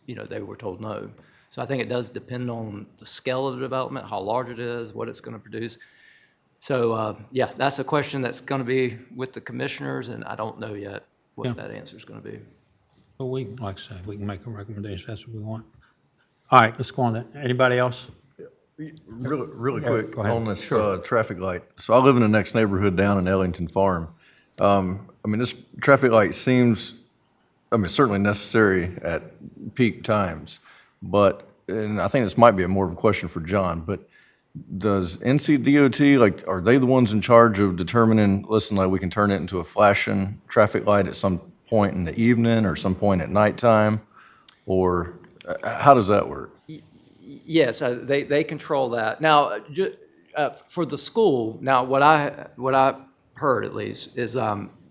you know, they were told no. So I think it does depend on the scale of the development, how large it is, what it's going to produce. So, yeah, that's a question that's going to be with the commissioners, and I don't know yet what that answer is going to be. Well, like I say, we can make a recommendation if that's what we want. All right, let's go on that. Anybody else? Really Yeah, quick go ahead. on this traffic light. So I live in the next neighborhood down in Ellington Farm. I mean, this traffic light seems, I mean, certainly necessary at peak times, but, and I think this might be more of a question for John, but does NCDOT, like, are they the ones in charge of determining, listen, like, we can turn it into a flashing traffic light at some point in the evening or some point at nighttime? Or how does that work? Yes, they control that. Now, for the school, now, what I heard at least is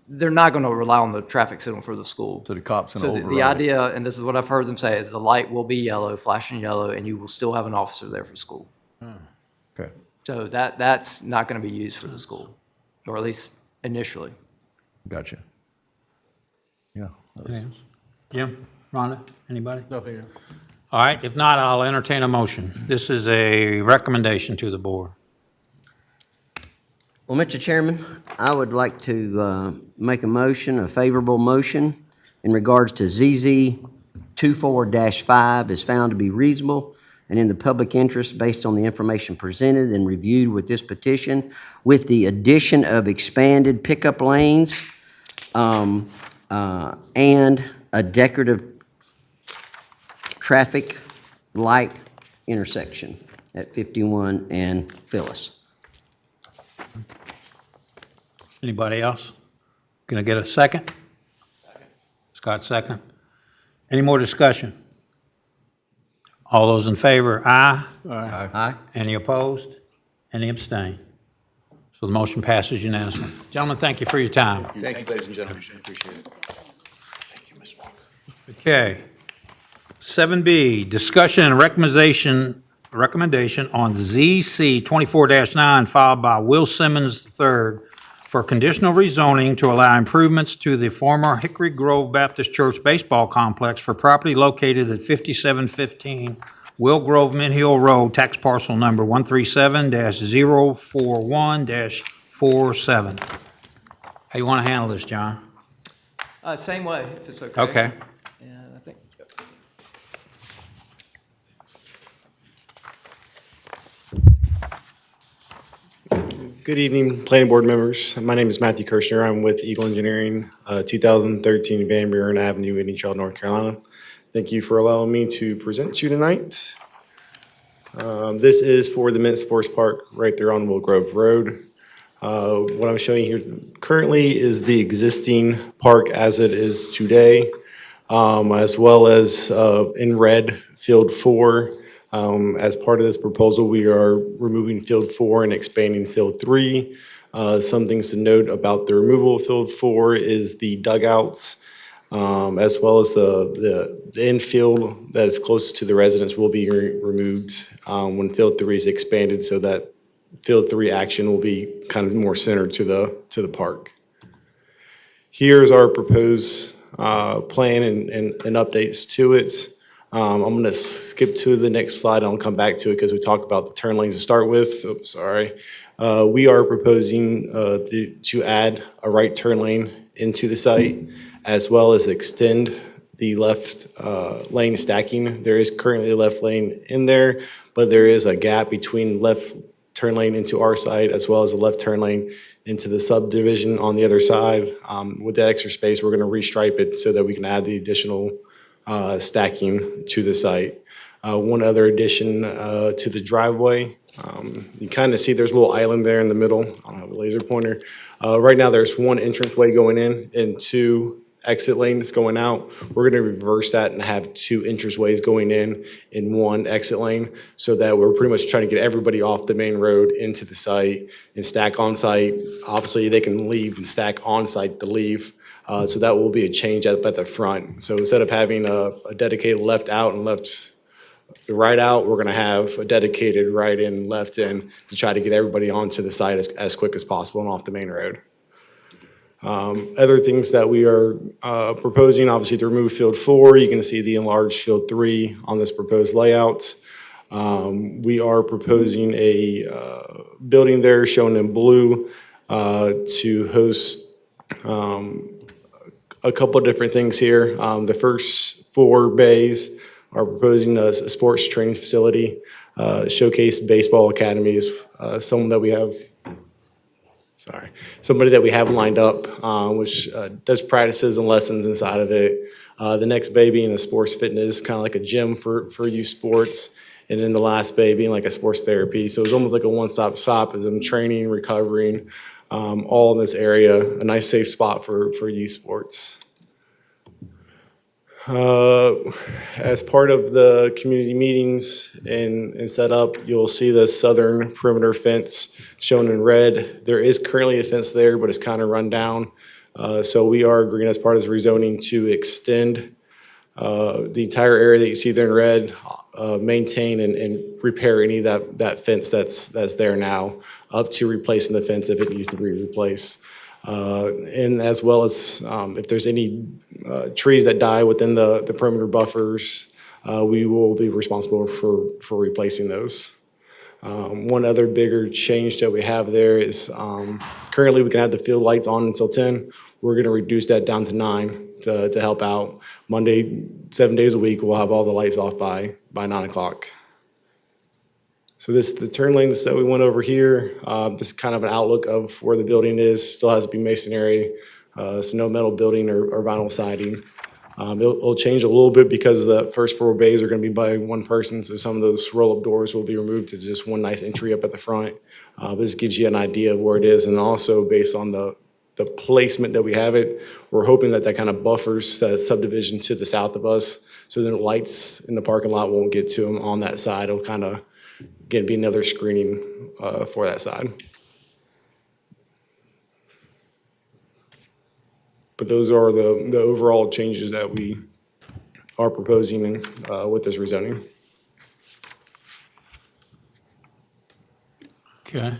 they're not going to rely on the traffic signal for the school. So the cops can So override the it. idea, and this is what I've heard them say, is the light will be yellow, flashing yellow, and you will still have an officer there for school. Okay. So that's not going to be used for the school, or at least initially. Gotcha. Yeah. Jim, Rhonda, anybody? Nothing else. All right, if not, I'll entertain a motion. This is a recommendation to the board. Well, Mr. Chairman, I would like to make a motion, a favorable motion, in regards to ZZ 24-5 is found to be reasonable and in the public interest based on the information presented and reviewed with this petition, with the addition of expanded pickup lanes and a decorative traffic light intersection at 51 and Phyllis. Anybody else? Gonna get a second? Scott, second. Any more discussion? All those in favor, aye. Aye. Any opposed? Any abstain? So the motion passes unanimously. Gentlemen, thank you for your time. Thank you, ladies and gentlemen. Appreciate it. Okay. 7B, discussion and recommendation on ZC 24-9 filed by Will Simmons III for conditional rezoning to allow improvements to the former Hickory Grove Baptist Church baseball complex for property located at 5715 Will Grove Mint Hill Road, tax parcel number 137-041-47. How you want to handle this, John? Same way, if it's okay. Okay. And I think, Good evening, planning board members. My name is Matthew Kirshner. I'm with Eagle Engineering, 2013 Van Buren Avenue in East Charlotte, North Carolina. Thank you for allowing me to present to you tonight. This is for the Mint Sports Park right there on Will Grove Road. What I'm showing you here currently is the existing park as it is today, as well as in red, Field 4. As part of this proposal, we are removing Field 4 and expanding Field 3. Some things to note about the removal of Field 4 is the dugouts, as well as the infield that is closest to the residents will be removed when Field 3 is expanded, so that Field 3 action will be kind of more centered to the park. Here's our proposed plan and updates to it. I'm going to skip to the next slide. I'll come back to it because we talked about the turn lanes to start with. Oops, sorry. We are proposing to add a right turn lane into the site, as well as extend the left lane stacking. There is currently a left lane in there, but there is a gap between left turn lane into our site, as well as a left turn lane into the subdivision on the other side. With that extra space, we're going to restripe it so that we can add the additional stacking to the site. One other addition to the driveway, you kind of see there's a little island there in the middle. I don't have a laser pointer. Right now there's one entranceway going in and two exit lane that's going out. We're going to reverse that and have 2 entranceways going in 1 exit lane, so that we're pretty much trying to get everybody off the main road into the site and stack on site. Obviously, they can leave and stack on site to leave. So that will be a change up at the front. So instead of having a dedicated left out and left right out, we're going to have a dedicated right in, left in to try to get everybody onto the site as quick as possible and off the main road. Other things that we are proposing, obviously to remove Field 4, you can see the enlarged Field 3 on this proposed layout. We are proposing a building there shown in blue to host a couple of different things here. The first 4 bays are proposing a sports training facility, Showcase Baseball Academy is somebody that we have lined up, which does practices and lessons inside of it. The next bay being a sports fitness, kind of like a gym for youth sports. And then the last bay being like a sports therapy. So it's almost like a one-stop shop as I'm training, recovering, all in this area, a nice safe spot for youth sports. As part of the community meetings and setup, you'll see the southern perimeter fence shown in red. There is currently a fence there, but it's kind of run down. So we are agreeing as part of the rezoning to extend the entire area that you see there in red, maintain and repair any of that fence that's there now, up to replacing the fence if it needs to be replaced. And as well as if there's any trees that die within the perimeter buffers, we will be responsible for replacing those. One other bigger change that we have there is currently we can have the field lights on until 10. We're going to reduce that down to 9 to help out. Monday, 7 days a week, we'll have all the lights off by 9 o'clock. So the turn lanes that we went over here, just kind of an outlook of where the building is. Still has to be masonry, so no metal building or vinyl siding. It'll change a little bit because the first 4 bays are going to be by one person, so some of those roll-up doors will be removed to just one nice entry up at the front. This gives you an idea of where it is, and also based on the placement that we have it, we're hoping that kind of buffers the subdivision to the south of us, so then lights in the parking lot won't get to them on that side. It'll kind of, again, be another screening for that side. But those are the overall changes that we are proposing with this rezoning. Okay.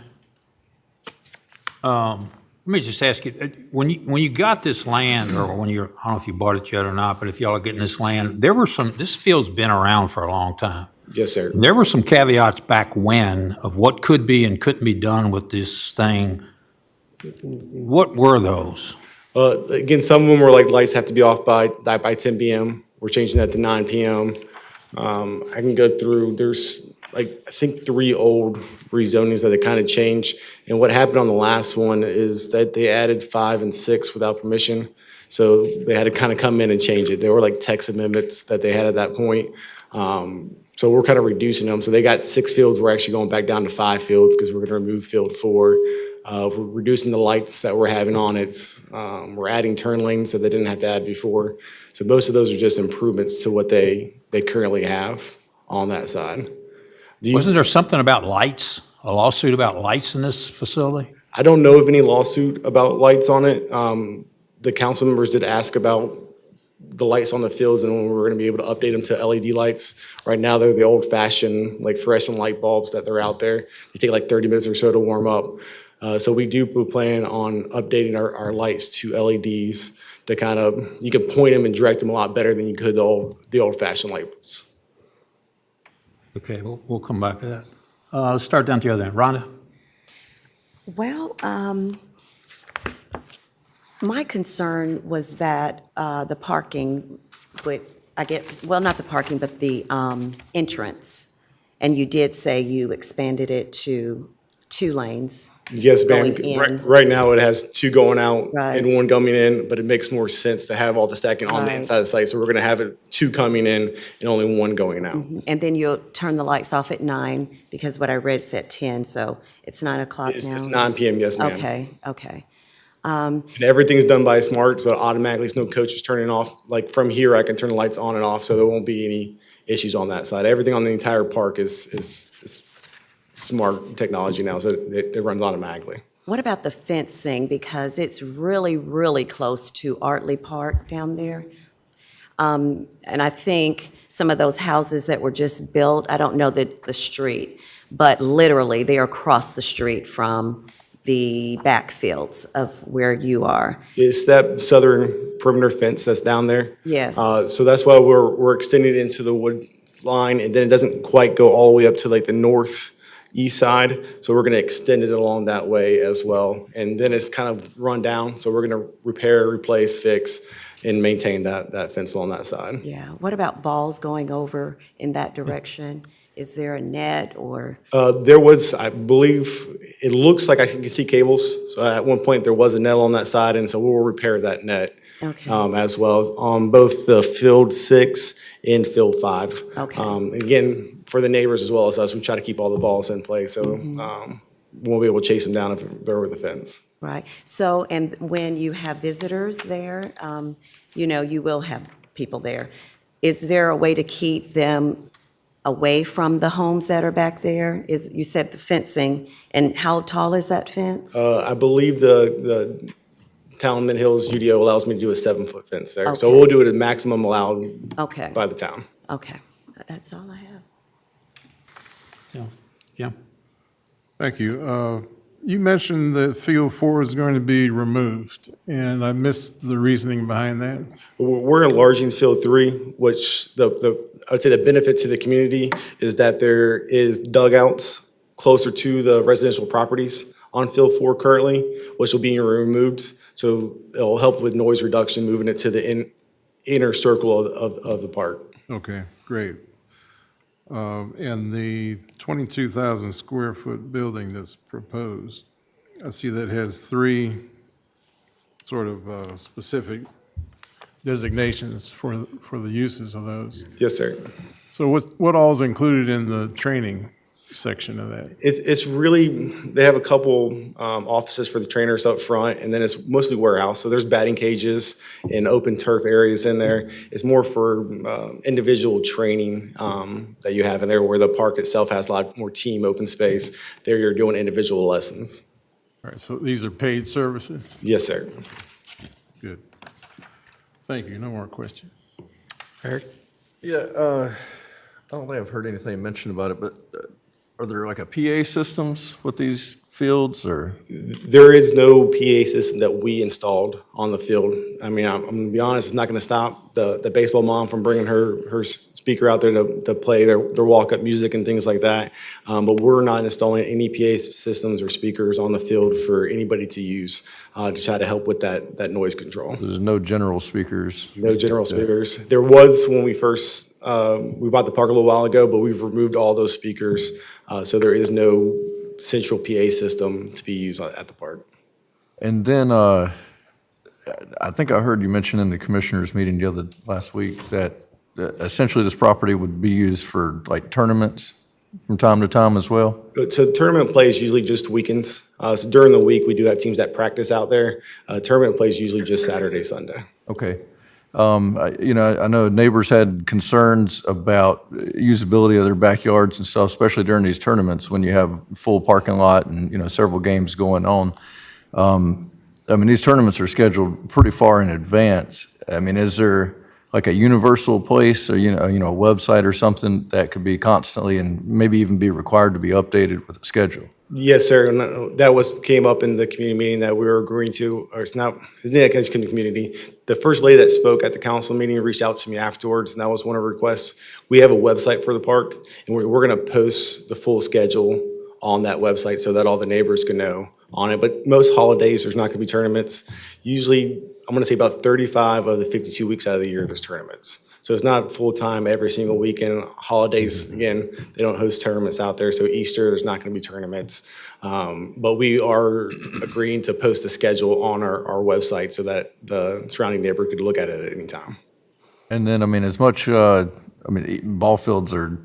Let me just ask you, when you got this land, or when you're, I don't know if you bought it yet or not, but if y'all are getting this land, this field's been around for a long time. Yes, sir. There were some caveats back when of what could be and couldn't be done with this thing. What were those? Again, some of them were like lights have to be off by 10 p.m. We're changing that to 9 p.m. I can go through, there's like, I think 3 old rezonings that they kind of changed. And what happened on the last one is that they added 5 and 6 without permission. So they had to kind of come in and change it. There were like text amendments that they had at that point. So we're kind of reducing them. So they got 6 fields. We're actually going back down to 5 fields because we're going to remove field 4. We're reducing the lights that we're having on it. We're adding turn lanes that they didn't have to add before. So most of those are just improvements to what they currently have on that side. Wasn't there something about lights, a lawsuit about lights in this facility? I don't know of any lawsuit about lights on it. The council members did ask about the lights on the fields and when we were going to be able to update them to LED lights. Right now, they're the old-fashioned, like fluorescent light bulbs that they're out there. They take like 30 minutes or so to warm up. So we do plan on updating our lights to LEDs to kind of, you can point them and direct them a lot better than you could the old-fashioned light bulbs. Okay, we'll come back to that. Let's start down to the other end. Rhonda? Well, my concern was that the parking would, not the parking, but the entrance. And you did say you expanded it to 2 lanes. Yes, ma'am. Going in. Right now, it has 2 going out Right. and 1 coming in, but it makes more sense to have all the stacking on the Right. inside of the site. So we're going to have it 2 coming in and only 1 going out. And then you'll turn the lights off at 9, because what I read said 10, so it's 9 o'clock now? It's 9 p.m., yes, ma'am. Okay. And everything's done by smart, so automatically, there's no coaches turning off. Like from here, I can turn the lights on and off, so there won't be any issues on that side. Everything on the entire park is smart technology now, so it runs automatically. What about the fencing? Because it's really, really close to Artley Park down there. And I think some of those houses that were just built, I don't know the street, but literally they are across the street from the backfields of where you are. It's that southern perimeter fence that's down there. Yes. So that's why we're extending it into the wood line, and then it doesn't quite go all the way up to like the northeast side. So we're gonna extend it along that way as well. And then it's kind of run down, so we're gonna repair, replace, fix, and maintain that fence along that side. Yeah. What about balls going over in that direction? Is there a net or? There was, I believe, it looks like I can see cables. So at one point, there was a net on that side, and so we'll repair that net Okay. as well on both the Field 6 and Field 5. Okay. Again, for the neighbors as well as us, we try to keep all the balls in play, so we won't be able to chase them down if they're over the fence. Right. So, and when you have visitors there, you will have people there. Is there a way to keep them away from the homes that are back there? You said the fencing, and how tall is that fence? I believe the town Mint Hills UDO allows me to do a 7-foot fence there. So Okay. we'll do it at maximum allowed Okay. by the town. Okay. That's all I have. Yeah. Thank you. You mentioned that Field 4 is going to be removed, and I missed the reasoning behind that. We're enlarging Field 3, which I would say the benefit to the community is that there is dugouts closer to the residential properties on Field 4 currently, which will be removed. So it'll help with noise reduction, moving it to the inner circle of the park. Okay, great. And the 22,000 square foot building that's proposed, I see that has 3 sort of specific designations for the uses of those. Yes, sir. So what all is included in the training section of that? It's really, they have a couple offices for the trainers up front, and then it's mostly warehouse. So there's batting cages and open turf areas in there. It's more for individual training that you have in there, where the park itself has a lot more team open space. There you're doing individual lessons. All right, so these are paid services? Yes, sir. Good. Thank you. No more questions. Eric? Yeah, I don't think I've heard anything mentioned about it, but are there like a PA systems with these fields, or? There is no PA system that we installed on the field. I mean, I'm going to be honest, it's not going to stop the baseball mom from bringing her speaker out there to play their walk-up music and things like that. But we're not installing any PA systems or speakers on the field for anybody to use to try to help with that noise control. There's no general speakers? No general speakers. There was when we first, we bought the park a little while ago, but we've removed all those speakers. So there is no central PA system to be used at the park. And then I think I heard you mention in the commissioners meeting last week that essentially this property would be used for like tournaments from time to time as well? So tournament play is usually just weekends. So during the week, we do have teams that practice out there. Tournament play is usually just Saturday, Sunday. Okay. I know neighbors had concerns about usability of their backyards and stuff, especially during these tournaments when you have full parking lot and, several games going on. These tournaments are scheduled pretty far in advance. Is there like a universal place or, a website or something that could be constantly and maybe even be required to be updated with a schedule? Yes, sir. And that came up in the community meeting that we were agreeing to, or it's not, it didn't come to the community. The first lady that spoke at the council meeting reached out to me afterwards, and that was one of her requests. We have a website for the park, and we're going to post the full schedule on that website so that all the neighbors can know on it. But most holidays, there's not going to be tournaments. Usually, I'm going to say about 35 of the 52 weeks out of the year, there's tournaments. So it's not full-time every single weekend. Holidays, again, they don't host tournaments out there. So Easter, there's not going to be tournaments. But we are agreeing to post a schedule on our website so that the surrounding neighbor could look at it at any time. And then, as much, ball fields are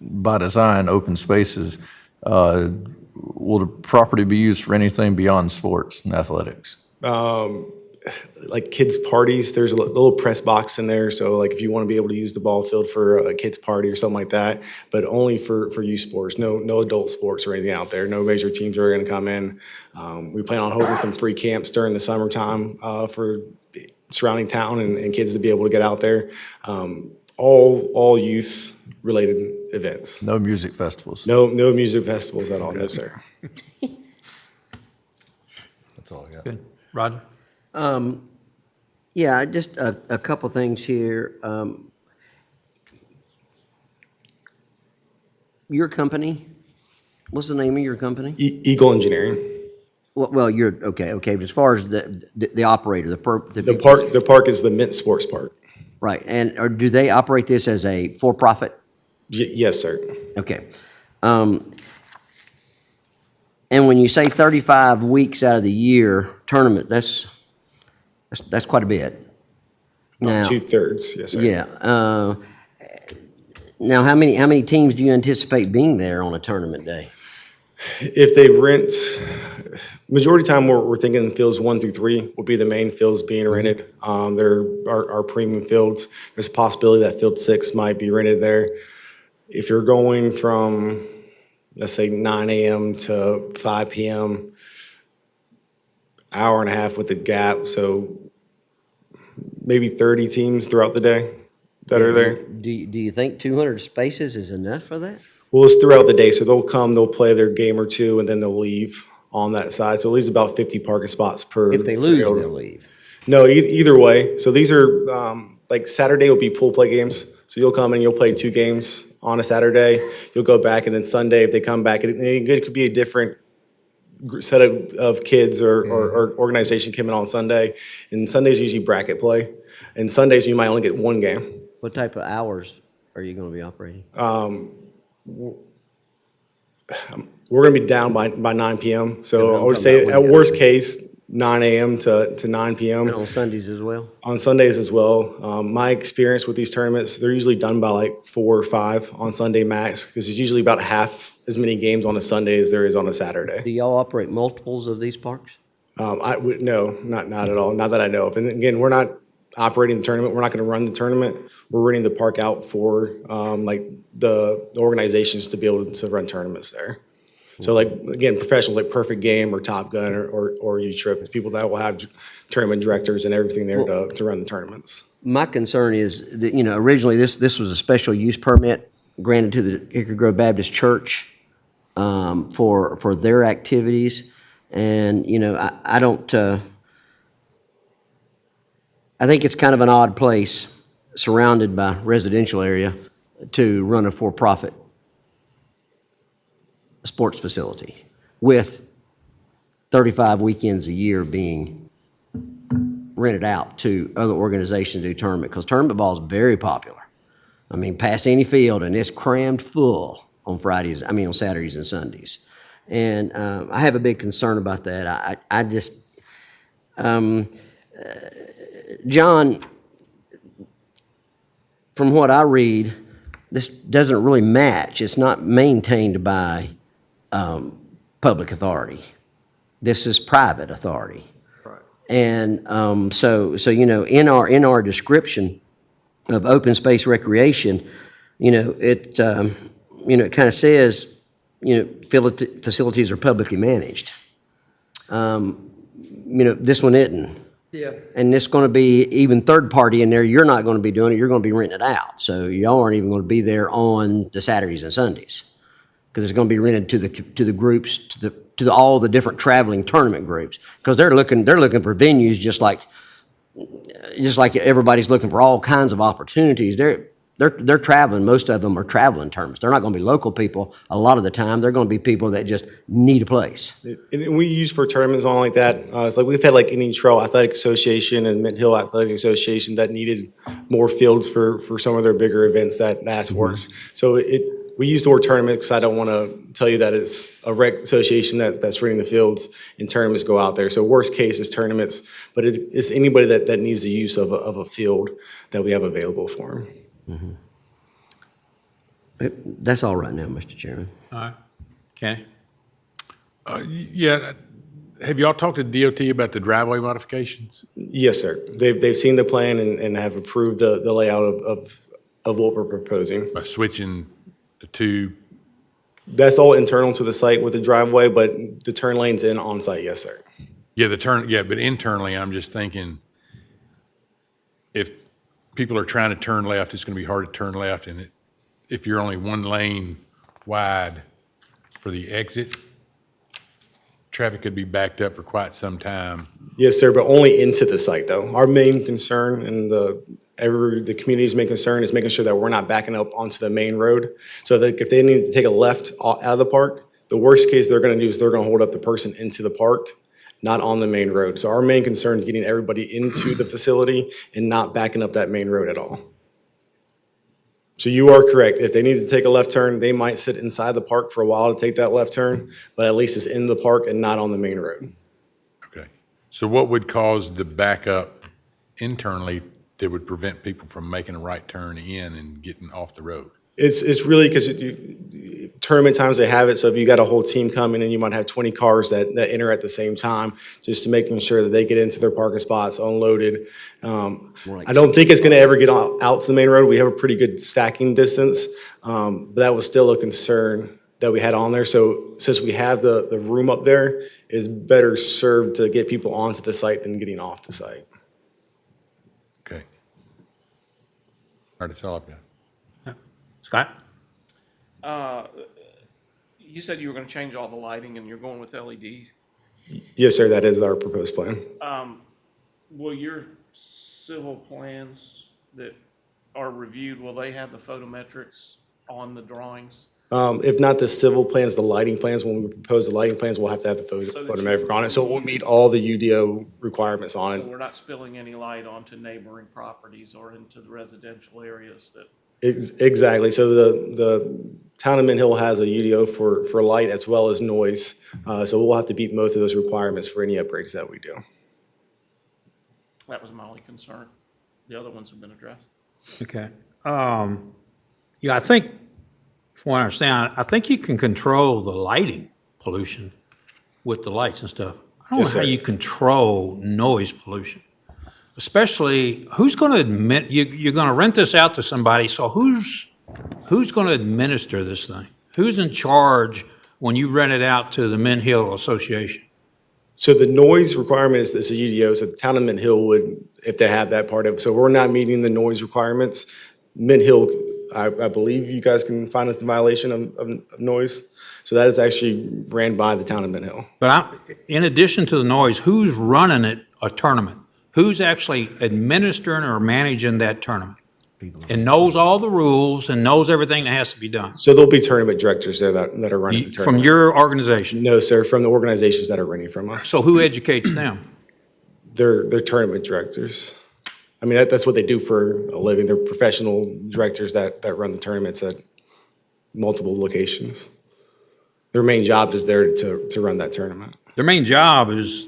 by design open spaces. Will the property be used for anything beyond sports and athletics? Like kids' parties, there's a little press box in there. So like if you want to be able to use the ball field for a kid's party or something like that, but only for youth sports, no adult sports or anything out there. No major teams are going to come in. We plan on holding some free camps during the summertime for surrounding town and kids to be able to get out there. All youth related events. No music festivals. No music festivals at all. No, sir. That's all I got. Good. Roger? Yeah, just a couple things here. Your company, what's the name of your company? Eagle Engineering. Well, you're, okay, but as far as the operator, The park is the Mint Sports Park. Right, and or do they operate this as a for-profit? Yes, sir. Okay. And when you say 35 weeks out of the year tournament, that's quite a bit. Now, 2/3, yes, sir. yeah. Now, how many teams do you anticipate being there on a tournament day? If they rent, majority of the time we're thinking fields 1 through 3 will be the main fields being rented. There are premium fields. There's a possibility that field 6 might be rented there. If you're going from, let's say 9 a.m. to 5 p.m., hour and a half with the gap, so maybe 30 teams throughout the day that are there. Do you think 200 spaces is enough for that? Well, it's throughout the day, so they'll come, they'll play their game or two, and then they'll leave on that side. So it leaves about 50 parking spots per. If they lose, they'll leave. No, either way. So these are, like Saturday will be pool play games. So you'll come and you'll play 2 games on a Saturday. You'll go back, and then Sunday, if they come back, it could be a different set of kids or organization coming on Sunday. And Sunday's usually bracket play. And Sundays, you might only get 1 game. What type of hours are you going to be operating? We're going to be down by 9 p.m. So I would talking say about at when worst case, 9 a.m. to 9 p.m. And on Sundays as well? On Sundays as well. My experience with these tournaments, they're usually done by like 4 or 5 on Sunday max, because it's usually about half as many games on a Sunday as there is on a Saturday. Do y'all operate multiples of these parks? No, not at all. Not that I know of. And again, we're not operating the tournament. We're not going to run the tournament. We're renting the park out for like the organizations to be able to run tournaments there. So like, again, professionals like Perfect Game or Top Gun or U-Trip, people that will have tournament directors and everything there to run the tournaments. My concern is that, originally this was a special use permit granted to the Hickory Grove Baptist Church for their activities. And, I don't, I think it's kind of an odd place surrounded by residential area to run a for-profit sports facility with 35 weekends a year being rented out to other organizations to do tournament, because tournament ball is very popular. I mean, past any field, and it's crammed full on Saturdays and Sundays. And I have a big concern about that. I just, John, from what I read, this doesn't really match. It's not maintained by public authority. This is private authority. Right. And so in our description of open space recreation, it kind of says, facilities are publicly managed. This one isn't. Yeah. And it's going to be even third party in there. You're not going to be doing it. You're going to be renting it out. So y'all aren't even going to be there on the Saturdays and Sundays, because it's going to be rented to the groups, to all the different traveling tournament groups, because they're looking for venues just like everybody's looking for all kinds of opportunities. They're traveling. Most of them are traveling tournaments. They're not going to be local people a lot of the time. They're going to be people that just need a place. And we use for tournaments on like that. It's like we've had like Indian Trail Athletic Association and Mint Hill Athletic Association that needed more fields for some of their bigger events that's works. So we use the word tournament because I don't want to tell you that it's a rec association that's renting the fields and tournaments go out there. So worst case is tournaments, but it's anybody that needs the use of a field that we have available for them. Mm-hmm. That's all right now, Mr. Chairman. All right. Kenny? Yeah, have y'all talked to DOT about the driveway modifications? Yes, sir. They've seen the plan and have approved the layout of what we're proposing. By switching the two, That's all internal to the site with the driveway, but the turn lane's in on site, yes, sir. but internally, I'm just thinking, if people are trying to turn left, it's gonna be hard to turn left, and if you're only one lane wide for the exit, traffic could be backed up for quite some time. Yes, sir, but only into the site, though. Our main concern and the community's main concern is making sure that we're not backing up onto the main road. So that if they need to take a left out of the park, the worst case they're gonna do is they're gonna hold up the person into the park, not on the main road. So our main concern is getting everybody into the facility and not backing up that main road at all. So you are correct. If they need to take a left turn, they might sit inside the park for a while to take that left turn, but at least it's in the park and not on the main road. Okay. So what would cause the backup internally that would prevent people from making a right turn in and getting off the road? It's really because tournament times they have it, so if you got a whole team coming and you might have 20 cars that enter at the same time, just to making sure that they get into their parking spots unloaded. I don't think it's gonna ever get out to the main road. We have a pretty good stacking distance, but that was still a concern that we had on there. So since we have the room up there, it's better served to get people onto the site than getting off the site. Okay. All right, that's all I've got. Scott? You said you were gonna change all the lighting and you're going with LEDs. Yes, sir, that is our proposed plan. Will your civil plans that are reviewed, will they have the photometrics on the drawings? If not the civil plans, the lighting plans, when we propose the lighting plans, we'll have to have the photometric on it. So it will meet all the UDO requirements on So it. we're not spilling any light onto neighboring properties or into the residential areas that, Exactly. So the town of Mint Hill has a UDO for light as well as noise. So we'll have to meet both of those requirements for any upgrades that we do. that was my only concern. The other ones have been addressed. Okay. Yeah, I think, from what I understand, I think you can control the lighting pollution with the lights and stuff. I don't know Yes, how sir. you control noise pollution. Especially, who's going to admit, you're going to rent this out to somebody, so who's going to administer this thing? Who's in charge when you rent it out to the Mint Hill Association? So the noise requirement is a UDO, so the town of Mint Hill would, if they have that part of, so we're not meeting the noise requirements. Mint Hill, I believe you guys can find us in violation of noise. So that is actually ran by the town of Mint Hill. But in addition to the noise, who's running it, a tournament? Who's actually administering or managing that tournament? And knows all the rules and knows everything that has to be done? So there'll be tournament directors there that are running the From tournament. your organization? No, sir, from the organizations that are renting from us. So who educates them? They're tournament directors. I mean, that's what they do for a living. They're professional directors that run the tournaments at multiple locations. Their main job is there to run that tournament. Their main job is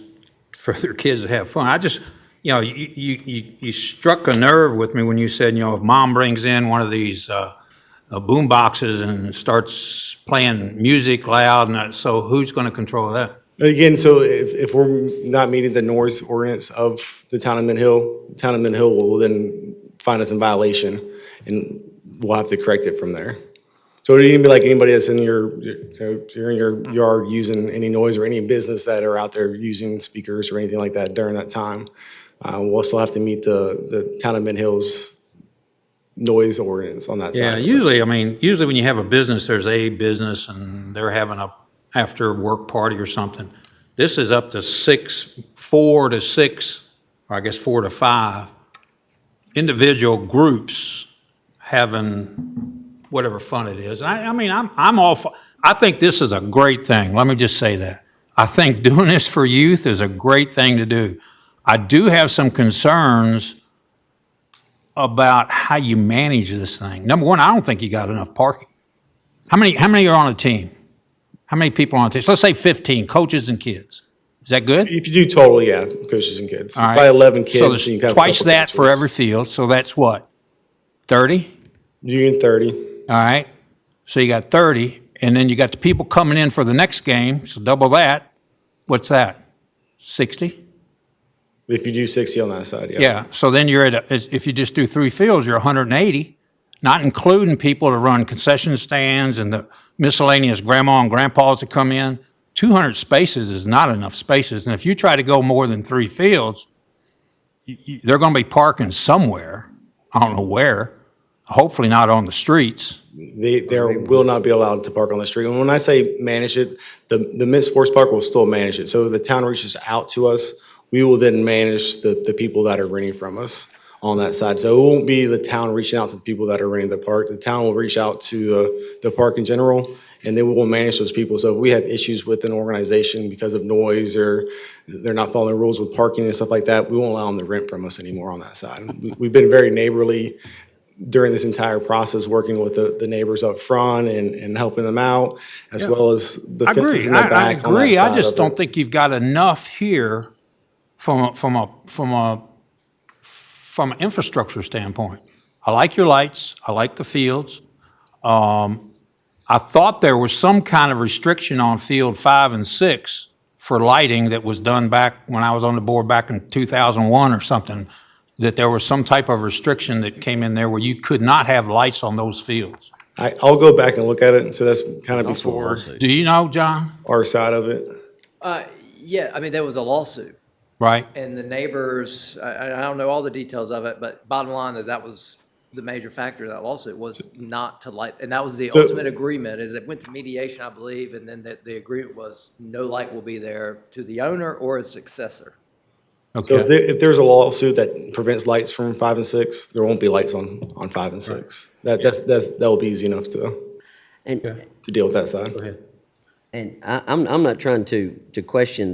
for their kids to have fun. I just, you struck a nerve with me when you said, if mom brings in one of these boom boxes and starts playing music loud, and so who's going to control that? Again, so if we're not meeting the noise ordinance of the town of Mint Hill, the town of Mint Hill will then find us in violation, and we'll have to correct it from there. So it would even be like anybody that's in you're in your yard using any noise, or any business that are out there using speakers or anything like that during that time. We'll still have to meet the town of Mint Hill's noise ordinance on that Yeah, side. usually when you have a business, there's a business and they're having a after-work party or something. This is up to 4 to 6, or I guess 4 to 5 individual groups having whatever fun it is. I'm all for, I think this is a great thing. Let me just say that. I think doing this for youth is a great thing to do. I do have some concerns about how you manage this thing. Number one, I don't think you got enough parking. How many are on a team? How many people are on a team? So let's say 15, coaches and kids. Is that good? If you do total, yeah, coaches and kids. All right. Probably 11 kids. So and you there's can have a twice couple that for coaches. every field, so that's what? 30? You get 30. All right. So you got 30, and then you got the people coming in for the next game, so double that. What's that? 60? If you do 60 on that side, yeah. Yeah, so then you're at, if you just do 3 fields, you're 180, not including people to run concession stands and the miscellaneous grandma and grandpas that come in. 200 spaces is not enough spaces, and if you try to go more than 3 fields, they're gonna be parking somewhere, I don't know where, hopefully not on the streets. They will not be allowed to park on the street. And when I say manage it, the Mint Sports Park will still manage it. So if the town reaches out to us, we will then manage the people that are renting from us on that side. So it won't be the town reaching out to the people that are renting the park. The town will reach out to the park in general, and then we will manage those people. So if we have issues with an organization because of noise or they're not following the rules with parking and stuff like that, we won't allow them to rent from us anymore on that side. We've been very neighborly during this entire process, working with the neighbors up front and helping them out, as well as the I fences agree, in the back. I on that agree, I side just of don't it. think you've got enough here from an infrastructure standpoint. I like your lights, I like the fields. I thought there was some kind of restriction on field 5 and 6 for lighting that was done back when I was on the board back in 2001 or something, that there was some type of restriction that came in there where you could not have lights on those fields. I'll go back and look at it. So that's kind of Also a before lawsuit. Do you know, John? our side of it. Yeah, I mean, there was a lawsuit, Right? and the neighbors, I don't know all the details of it, but bottom line is that was the major factor of that lawsuit was not to light, and that was the So- ultimate agreement, is it went to mediation, I believe, and then the agreement was no light will be there to the owner or his successor. So Okay. if there's a lawsuit that prevents lights from 5 and 6, there won't be lights on 5 and 6. That will be easy enough to And, deal with that side. and I'm not trying to question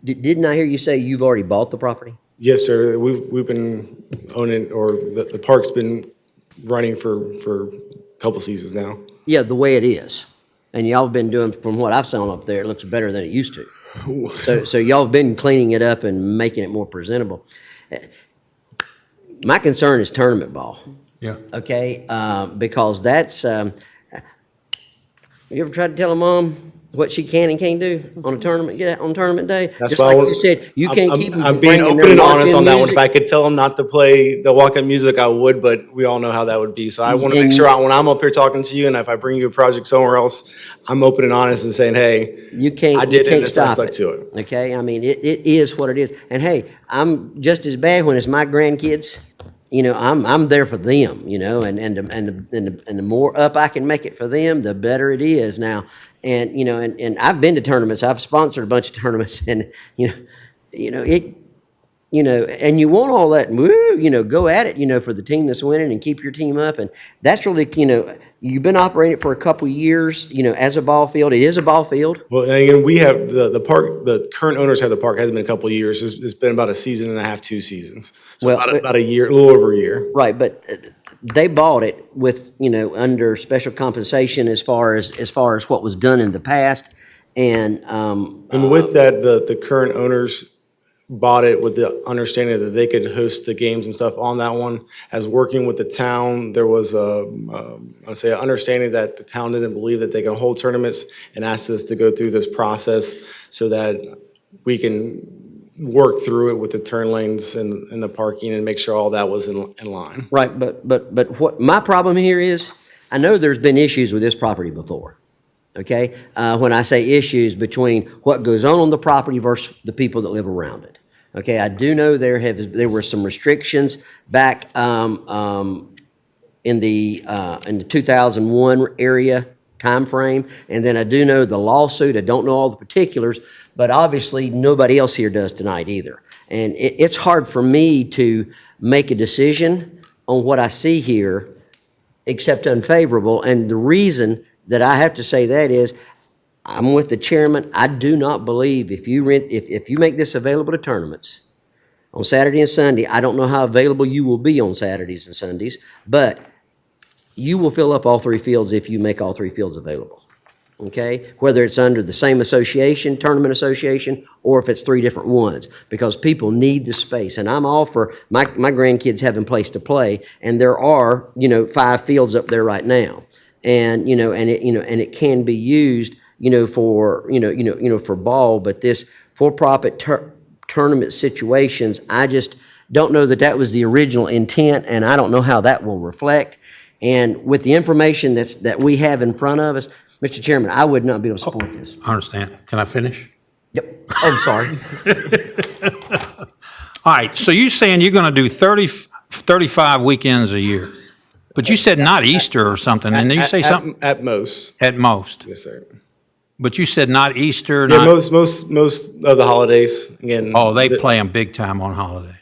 didn't I hear you say you've already bought the property? Yes, sir. We've been owning, or the park's been running for a couple seasons now. Yeah, the way it is. And y'all have been doing, from what I've seen up there, it looks better than it used to. So y'all have been cleaning it up and making it more presentable. My concern is tournament ball, Yeah. okay? Because that's, you ever tried to tell a mom what she can and can't do on a tournament, on tournament day? That's Just why like you said, you can't keep them I'm from being bringing open their and honest walk-in on that one. If music. I could tell them not to play the walk-up music, I would, but we all know how that would be. So I want to make And- sure when I'm up here talking to you, and if I bring you a project somewhere else, I'm open and honest and saying, hey, You can't, I you did it, can't and I stop stuck it. to it. Okay, I mean, it is what it is. And hey, I'm just as bad when it's my grandkids. I'm there for them. And the more up I can make it for them, the better it is now. And and I've been to tournaments. I've sponsored a bunch of tournaments, and and you want all that, woo, go at it, for the team that's winning and keep your team up. And that's really, you've been operating it for a couple of years, as a ball field. It is a ball field. Well, and again, we have the park, the current owners have the park, hasn't been a couple of years. It's been about a season and a half, 2 seasons. So Well, about a year, a little over a year. Right, but they bought it with, under special compensation as far as what was done in the past. And, And with that, the current owners bought it with the understanding that they could host the games and stuff on that one. As working with the town, there was I'd say an understanding that the town didn't believe that they can hold tournaments, and asked us to go through this process so that we can work through it with the turn lanes and the parking and make sure all that was in line. right, but what my problem here is, I know there's been issues with this property before. Okay, when I say issues, between what goes on the property versus the people that live around it. Okay, I do know there were some restrictions back in the 2001 area time frame, and then I do know the lawsuit. I don't know all the particulars, but obviously nobody else here does tonight either. And it's hard for me to make a decision on what I see here, except unfavorable. And the reason that I have to say that is, I'm with the chairman. I do not believe if you make this available to tournaments on Saturday and Sunday, I don't know how available you will be on Saturdays and Sundays, but you will fill up all 3 fields if you make all 3 fields available. Okay? Whether it's under the same association, tournament association, or if it's 3 different ones, because people need the space. And I'm all for my grandkids having a place to play, and there are, 5 fields up there right now. And and it can be used, for for ball, but this for-profit tournament situations. I just don't know that that was the original intent, and I don't know how that will reflect. And with the information that we have in front of us, Mr. Chairman, I would not be able to support this. I understand. Can I finish? Yep. I'm sorry. All right, so you're saying you're going to do 35 weekends a year? But you said not Easter or something, and you say something? At most. At most. Yes, sir. But you said not Easter, Yeah, not, most of the holidays, again. oh, they play them big time on holidays.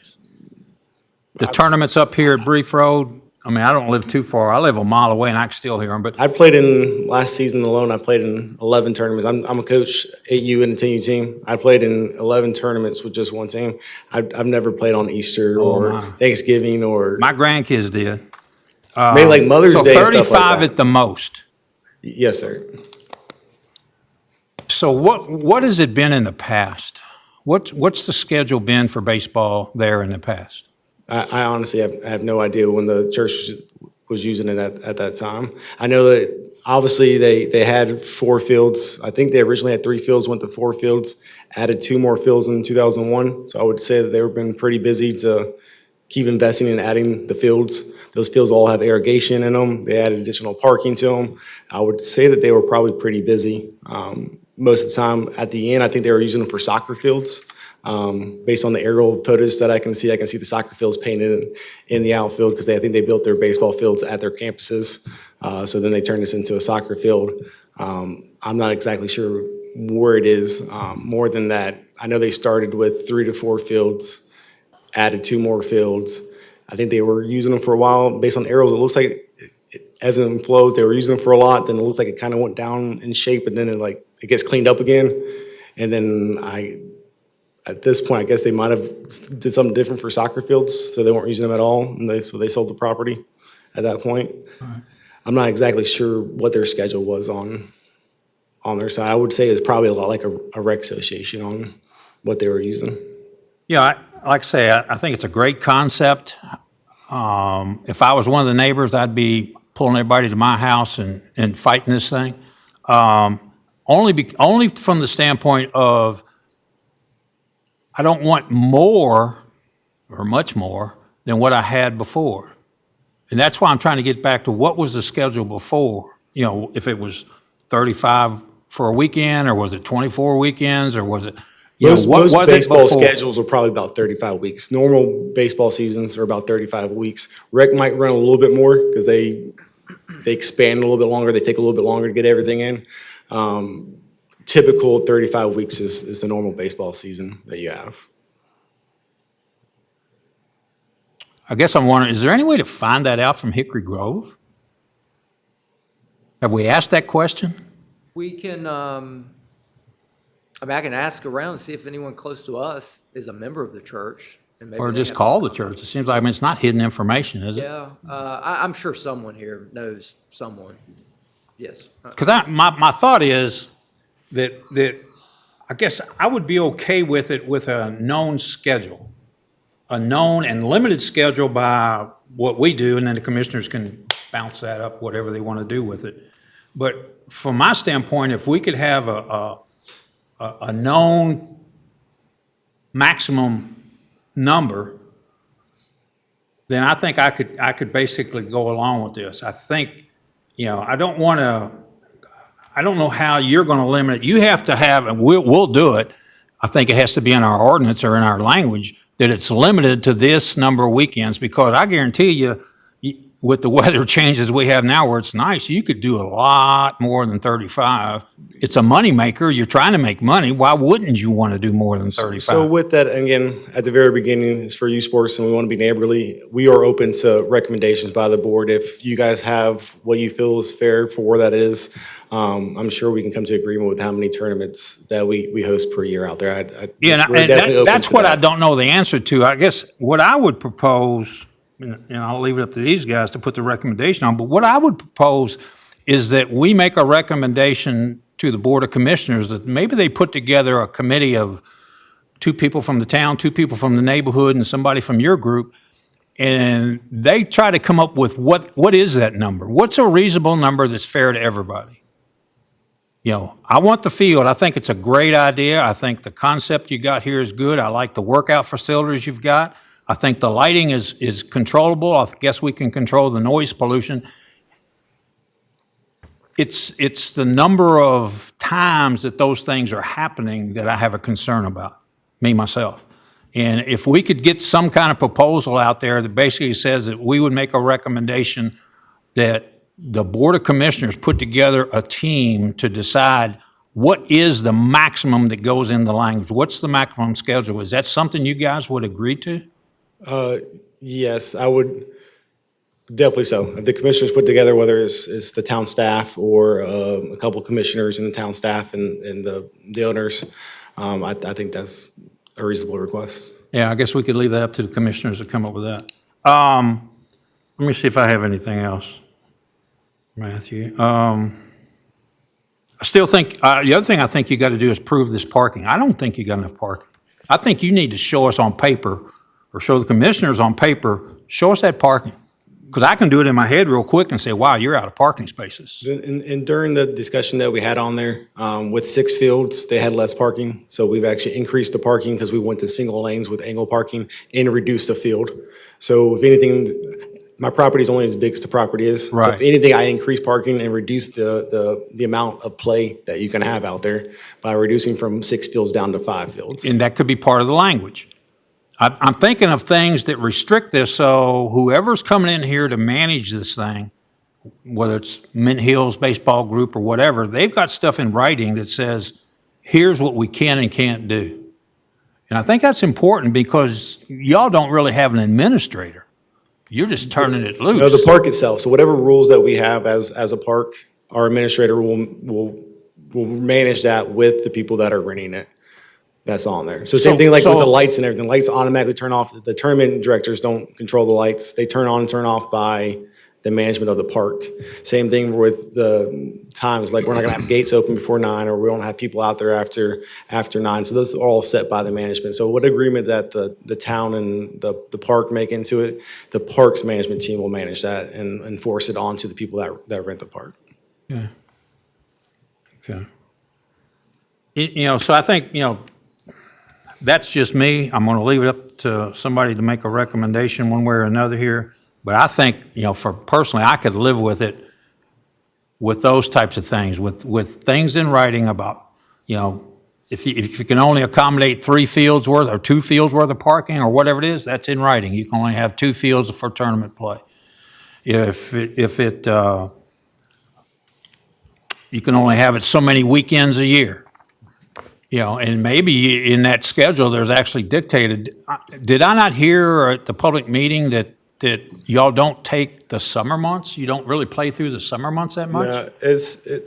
The tournaments up here at Brief Road, I mean, I don't live too far. I live a mile away and I can still hear them, but I played in, last season alone, I played in 11 tournaments. I'm a coach, 8U and a 10U team. I played in 11 tournaments with just one team. I've never played on Easter or my. Thanksgiving or my grandkids did. maybe like Mother's So Day and stuff 35 like that. at the most. Yes, sir. So what has it been in the past? What's the schedule been for baseball there in the past? I honestly have no idea when the church was using it at that time. I know that obviously they had 4 fields. I think they originally had 3 fields, went to 4 fields, added 2 more fields in 2001. So I would say that they've been pretty busy to keep investing and adding the fields. Those fields all have irrigation in them. They added additional parking to them. I would say that they were probably pretty busy. Most of the time at the end, I think they were using them for soccer fields. Based on the aerial photos that I can see the soccer fields painted in the outfield because I think they built their baseball fields at their campuses. So then they turned this into a soccer field. I'm not exactly sure where it is. More than that, I know they started with 3 to 4 fields, added 2 more fields. I think they were using them for a while. Based on aerials, it looks like it ebbs and flows. They were using them for a lot. Then it looks like it kind of went down in shape, and then it gets cleaned up again. And then at this point, I guess they might have did something different for soccer fields, so they weren't using them at all, and so they sold the property at that point. Right. I'm not exactly sure what their schedule was on their side. I would say it's probably a lot like a rec association on what they were using. Yeah, like I say, I think it's a great concept. If I was one of the neighbors, I'd be pulling everybody to my house and fighting this thing. Only from the standpoint of I don't want more or much more than what I had before. And that's why I'm trying to get back to what was the schedule before. You know, if it was 35 for a weekend, or was it 24 weekends, or was it, Most was baseball it before? schedules are probably about 35 weeks. Normal baseball seasons are about 35 weeks. Rec might run a little bit more because they expand a little bit longer. They take a little bit longer to get everything in. Typical 35 weeks is the normal baseball season that you have. I guess I'm wondering, is there any way to find that out from Hickory Grove? Have we asked that question? We can, I mean, I can ask around and see if anyone close to us is a member of the church. And maybe Or they just have- call the church? It seems like, I mean, it's not hidden information, is it? Yeah, I'm sure someone here knows someone. Yes. Because my thought is that I guess I would be okay with it with a known schedule, a known and limited schedule by what we do, and then the commissioners can bounce that up, whatever they want to do with it. But from my standpoint, if we could have a known maximum number, then I think I could basically go along with this. I think, I don't know how you're going to limit it. You have to have, and we'll do it. I think it has to be in our ordinance or in our language that it's limited to this number of weekends, because I guarantee you, with the weather changes we have now where it's nice, you could do a lot more than 35. It's a moneymaker. You're trying to make money. Why wouldn't you want to do more than 35? So with that, again, at the very beginning, it's for youth sports and we want to be neighborly. We are open to recommendations by the board. If you guys have what you feel is fair for where that is, I'm sure we can come to agreement with how many tournaments that we host per year out there. Yeah, we're and definitely open that's to what that. I don't know the answer to. I guess what I would propose, and I'll leave it up to these guys to put the recommendation on, but what I would propose is that we make a recommendation to the Board of Commissioners that maybe they put together a committee of 2 people from the town, 2 people from the neighborhood, and somebody from your group, and they try to come up with what is that number? What's a reasonable number that's fair to everybody? You know, I want the field. I think it's a great idea. I think the concept you got here is good. I like the workout facilities you've got. I think the lighting is controllable. I guess we can control the noise pollution. It's the number of times that those things are happening that I have a concern about, me, myself. And if we could get some kind of proposal out there that basically says that we would make a recommendation that the Board of Commissioners put together a team to decide what is the maximum that goes in the language? What's the maximum schedule? Is that something you guys would agree to? Yes, I would, definitely so. If the commissioners put together, whether it's the town staff or a couple commissioners and the town staff and the owners, I think that's a reasonable request. Yeah, I guess we could leave that up to the commissioners to come up with that. Let me see if I have anything else, Matthew. I still think, the other thing I think you got to do is prove this parking. I don't think you got enough parking. I think you need to show us on paper, or show the commissioners on paper, show us that parking. Because I can do it in my head real quick and say, wow, you're out of parking spaces. And during the discussion that we had on there, with 6 fields, they had less parking. So we've actually increased the parking because we went to single lanes with angle parking and reduced the field. So if anything, my property is only as big as the property is. So Right. if anything, I increase parking and reduce the amount of play that you can have out there by reducing from 6 fields down to 5 fields. And that could be part of the language. I'm thinking of things that restrict this, so whoever's coming in here to manage this thing, whether it's Mint Hills Baseball Group or whatever, they've got stuff in writing that says, here's what we can and can't do. And I think that's important because y'all don't really have an administrator. You're just turning it loose. No, the park itself. So whatever rules that we have as a park, our administrator will manage that with the people that are renting it. That's on there. So same thing like with the lights and everything. Lights automatically turn off. The tournament directors don't control the lights. They turn on and turn off by the management of the park. Same thing with the times, like we're not gonna have gates open before 9, or we don't have people out there after 9. So those are all set by the management. So what agreement that the town and the park make into it, the park's management team will manage that and enforce it on to the people that rent the park. Yeah. Okay. You know, so I think, you know, that's just me. I'm going to leave it up to somebody to make a recommendation one way or another here. But I think, you know, for personally, I could live with it, with those types of things, with things in writing about, you know, if you can only accommodate 3 fields worth or 2 fields worth of parking or whatever it is, that's in writing. You can only have 2 fields for tournament play. You can only have it so many weekends a year. You know, and maybe in that schedule, there's actually dictated, did I not hear at the public meeting that y'all don't take the summer months? You don't really play through the summer months that much? Yeah,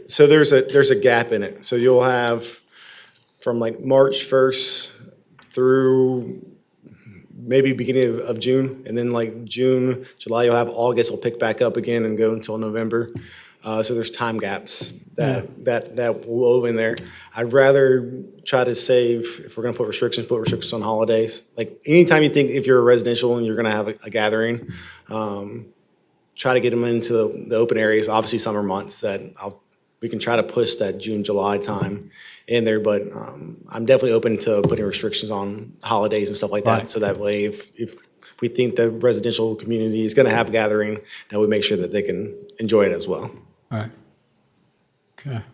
so there's a gap in it. So you'll have from like March 1st through maybe beginning of June, and then like June, July, you'll have August will pick back up again and go until November. So there's time gaps that will in there. I'd rather try to save, if we're gonna put restrictions on holidays. Like anytime you think if you're a residential and you're gonna have a gathering, try to get them into the open areas, obviously summer months we can try to push that June, July time in there, but I'm definitely open to putting restrictions on holidays and stuff like that. Right. So that way, if we think the residential community is gonna have a gathering, that we make sure that they can enjoy it as well. All right. Okay.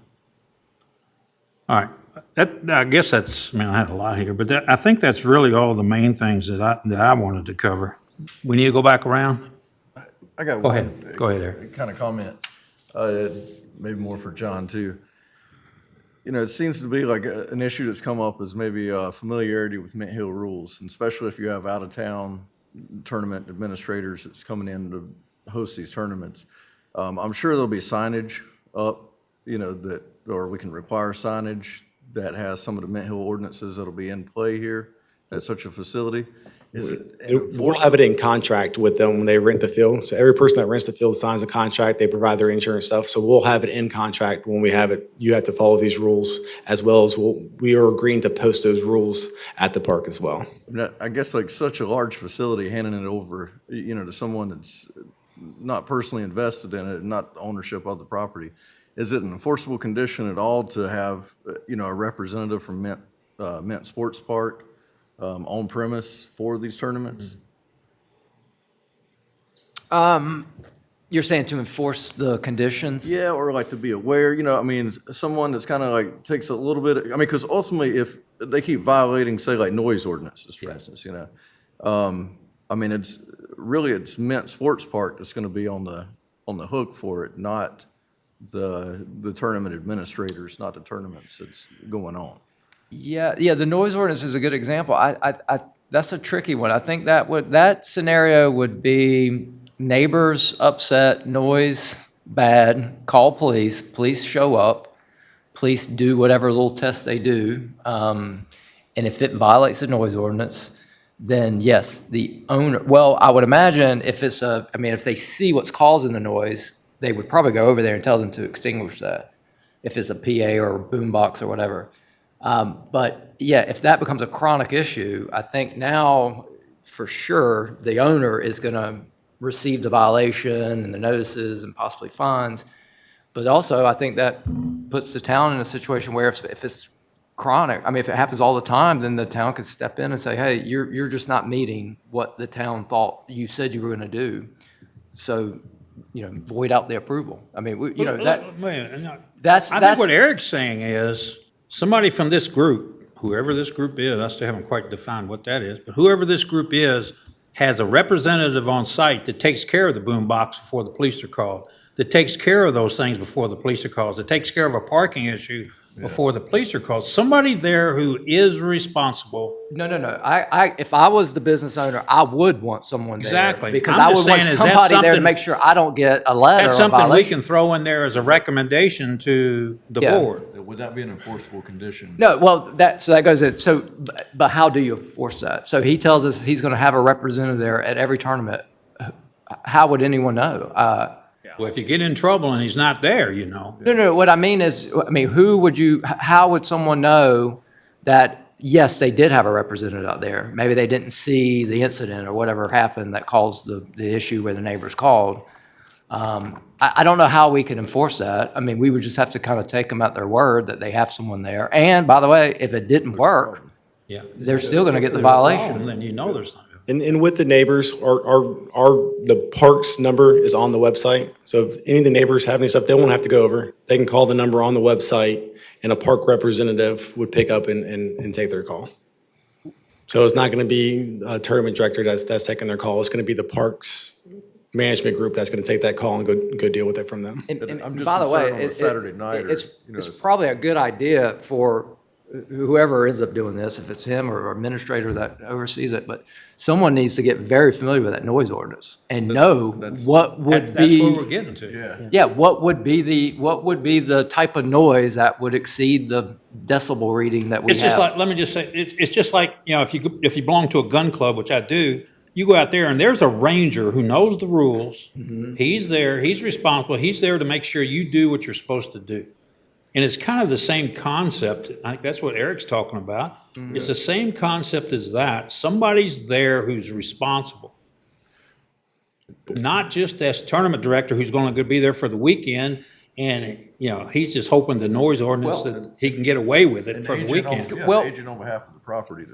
All right. I guess that's, I mean, I had a lot here, but I think that's really all the main things that I wanted to cover. We need to go back around? I got Go one. ahead. Go ahead, Eric. Kind of comment, maybe more for John too. You know, it seems to be like an issue that's come up is maybe familiarity with Mint Hill rules, and especially if you have out-of-town tournament administrators that's coming in to host these tournaments. I'm sure there'll be signage up, you know, or we can require signage that has some of the Mint Hill ordinances that'll be in play here at such a facility. We'll have it in contract with them when they rent the field. So every person that rents the field signs a contract, they provide their insurance stuff. So we'll have it in contract when we have it. You have to follow these rules, as well as we are agreeing to post those rules at the park as well. I guess like such a large facility, handing it over, you know, to someone that's not personally invested in it, not ownership of the property, is it an enforceable condition at all to have, a representative from Mint Sports Park on premise for these tournaments? You're saying to enforce the conditions? Yeah, or like to be aware, someone that's kind of like takes a little bit, because ultimately if they keep violating, say like noise ordinances, for instance, it's Mint Sports Park that's going to be on the hook for it, not the tournament administrators, not the tournaments that's going on. Yeah, the noise ordinance is a good example. That's a tricky one. I think that scenario would be neighbors upset, noise bad, call police show up, police do whatever little tests they do, and if it violates the noise ordinance, then yes, the owner, well, I would imagine if if they see what's causing the noise, they would probably go over there and tell them to extinguish that, if it's a PA or a boombox or whatever. But yeah, if that becomes a chronic issue, I think now for sure the owner is going to receive the violation and the notices and possibly fines. But also, I think that puts the town in a situation where if it's chronic, if it happens all the time, then the town could step in and say, hey, you're just not meeting what the town thought you said you were going to do. So, void out the approval. I think what Eric's saying is, somebody from this group, whoever this group is, I still haven't quite defined what that is, but whoever this group is, has a representative on site that takes care of the boom box before the police are called, that takes care of those things before the police are called, that takes care of a parking issue before the police are called. Somebody there who is responsible. No. If I was the business owner, I would want someone there. Exactly. Because I'm I just would want saying, is that somebody there to something- make sure I don't get a letter or That's a something we violation. can throw in there as a recommendation to the Yeah. board. Would that be an enforceable condition? No, well, that goes in. So, but how do you enforce that? So he tells us he's going to have a representative there at every tournament. How would anyone know? Well, if you get in trouble and he's not there, No, what I mean is, how would someone know that, yes, they did have a representative out there? Maybe they didn't see the incident or whatever happened that caused the issue where the neighbors called. I don't know how we can enforce that. We would just have to kind of take them at their word that they have someone there. And by the way, if it didn't work, they're still going to get the violation. Then there's not. And with the neighbors, the parks number is on the website. So if any of the neighbors have any stuff, they won't have to go over. They can call the number on the website and a park representative would pick up and take their call. So it's not going to be a tournament director that's taking their call. It's going to be the parks management group that's going to take that call and go deal with it from them. And I'm just by the way, concerned on a Saturday night or, it's probably a good idea for whoever ends up doing this, if it's him or administrator that oversees it, but someone needs to get very familiar with that noise ordinance and know what would That's be. what we're getting to. Yeah, what would be the type of noise that would exceed the decibel reading that we It's just have? like, let me just say, it's just like, if you belong to a gun club, which I do, you go out there and there's a ranger who knows the rules. He's there, he's responsible, he's there to make sure you do what you're supposed to do. And it's kind of the same concept. I think that's what Eric's talking about. It's the same concept as that. Somebody's there who's responsible. Not just as tournament director who's going to be there for the weekend and, he's just hoping the noise ordinance that he can get away with it for the weekend. Well- agent on behalf of the property.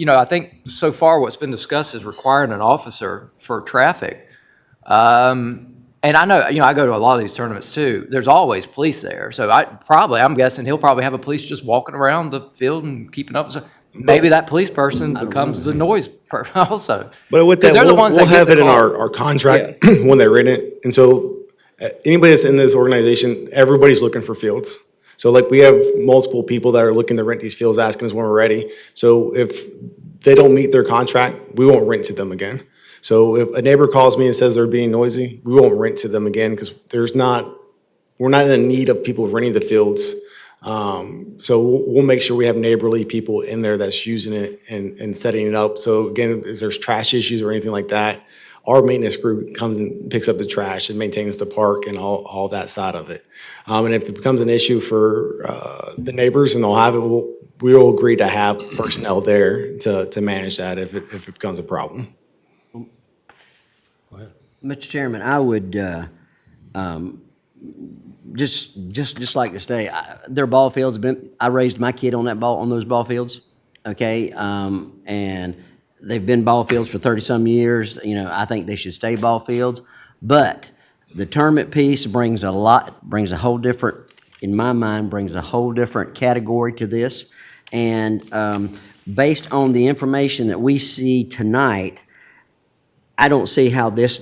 I think so far what's been discussed is requiring an officer for traffic. And I know, I go to a lot of these tournaments too. There's always police there. So I'm guessing he'll probably have a police just walking around the field and keeping up. So maybe that police person becomes the noise person also. But with 'Cause that, they're the we'll ones that get have the it in call. our contract when they rent it. And so anybody that's in this organization, everybody's looking for fields. So like we have multiple people that are looking to rent these fields, asking us when we're ready. So if they don't meet their contract, we won't rent to them again. So if a neighbor calls me and says they're being noisy, we won't rent to them again because we're not in the need of people renting the fields. So we'll make sure we have neighborly people in there that's using it and setting it up. So again, if there's trash issues or anything like that, our maintenance group comes and picks up the trash and maintains the park and all that side of it. And if it becomes an issue for the neighbors and they'll have it, we will agree to have personnel there to manage that if it becomes a problem. Mr. Chairman, I would just like to say, their ball fields I raised my kid on those ball fields, okay? And they've been ball fields for 30-some years. You know, I think they should stay ball fields. But the tournament piece brings a whole different, in my mind, brings a whole different category to this. And based on the information that we see tonight, I don't see how this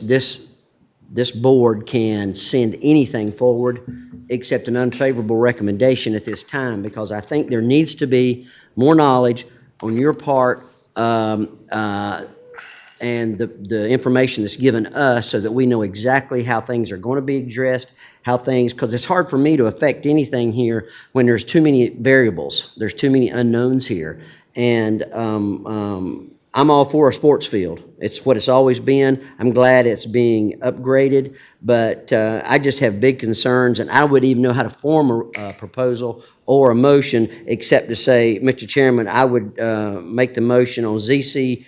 board can send anything forward except an unfavorable recommendation at this time, because I think there needs to be more knowledge on your part and the information that's given us so that we know exactly how things are going to be addressed, because it's hard for me to affect anything here when there's too many variables, there's too many unknowns here. And I'm all for a sports field. It's what it's always been. I'm glad it's being upgraded, but I just have big concerns, and I wouldn't even know how to form a proposal or a motion except to say, Mr. Chairman, I would make the motion on ZC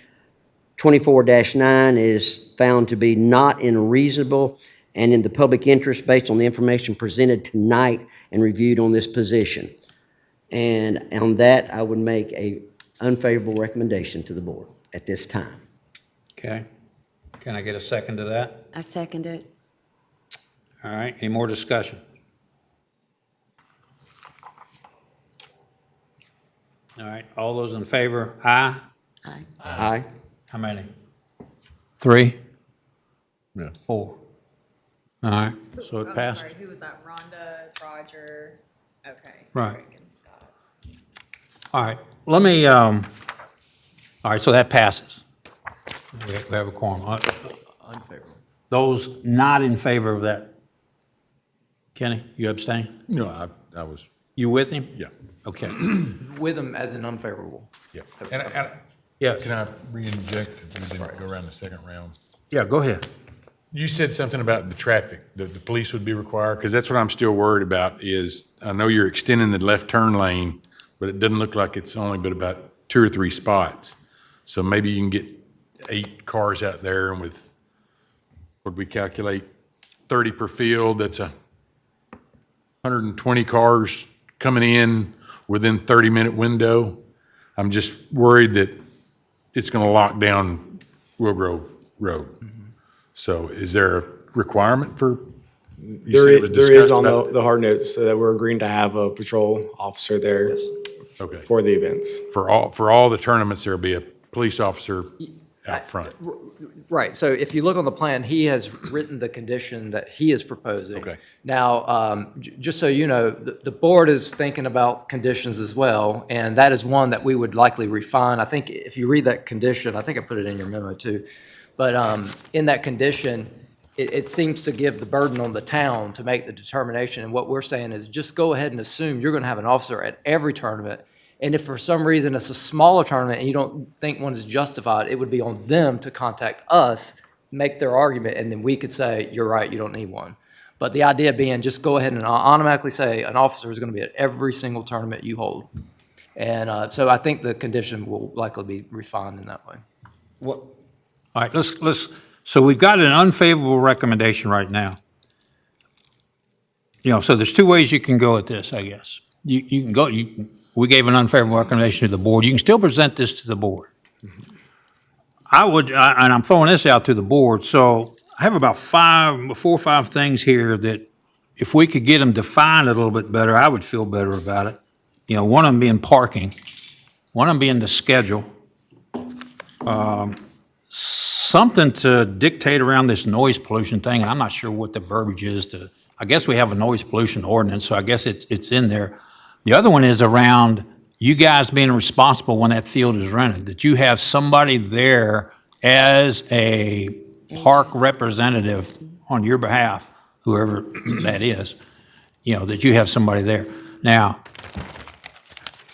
24-9 is found to be not unreasonable and in the public interest based on the information presented tonight and reviewed on this position. And on that, I would make a unfavorable recommendation to the board at this time. Okay. Can I get a second to that? I second it. All right, any more discussion? All right, all those in favor, aye? Aye. Aye. How many? 3? Yeah. 4. All right, so it passed. Sorry, who was that? Rhonda, Roger, okay. Right. Rick and Scott. All right, let me, all right, so that passes. We have a quorum. Unfavorable. Those not in favor of that? Kenny, you abstain? No, I was, You with him? yeah, Okay. With them as an unfavorable. yeah. Yeah, Can I re-inject? We didn't go around the second round. yeah, go ahead. You said something about the traffic, that the police would be required, because that's what I'm still worried about is, I know you're extending the left turn lane, but it doesn't look like it's only but about 2 or 3 spots. So maybe you can get 8 cars out there, and with, what we calculate, 30 per field, that's 120 cars coming in within 30-minute window. I'm just worried that it's going to lock down Willow Grove Road. So is there a requirement for? There is on the hard notes that we're agreeing to have a patrol officer there Okay. for the events. For all the tournaments, there'll be a police officer out front. Right, so if you look on the plan, he has written the condition that he is proposing. Okay. Now, just so you know, the board is thinking about conditions as well, and that is one that we would likely refine. I think if you read that condition, I think I put it in your memo too, but in that condition, it seems to give the burden on the town to make the determination, and what we're saying is just go ahead and assume you're gonna have an officer at every tournament. And if for some reason it's a smaller tournament and you don't think one is justified, it would be on them to contact us, make their argument, and then we could say, you're right, you don't need one. But the idea being, just go ahead and automatically say an officer is going to be at every single tournament you hold. And so I think the condition will likely be refined in that way. All right, so we've got an unfavorable recommendation right now. You know, so there's 2 ways you can go at this, I guess. You can go, we gave an unfavorable recommendation to the board. You can still present this to the board. And I'm throwing this out to the board, so I have about 4 or 5 things here that if we could get them defined a little bit better, I would feel better about it. You know, one of them being parking, one of them being the schedule. Something to dictate around this noise pollution thing, and I'm not sure what the verbiage is to, I guess we have a noise pollution ordinance, so I guess it's in there. The other one is around you guys being responsible when that field is rented, that you have somebody there as a park representative on your behalf, whoever that is, you know, that you have somebody there. Now,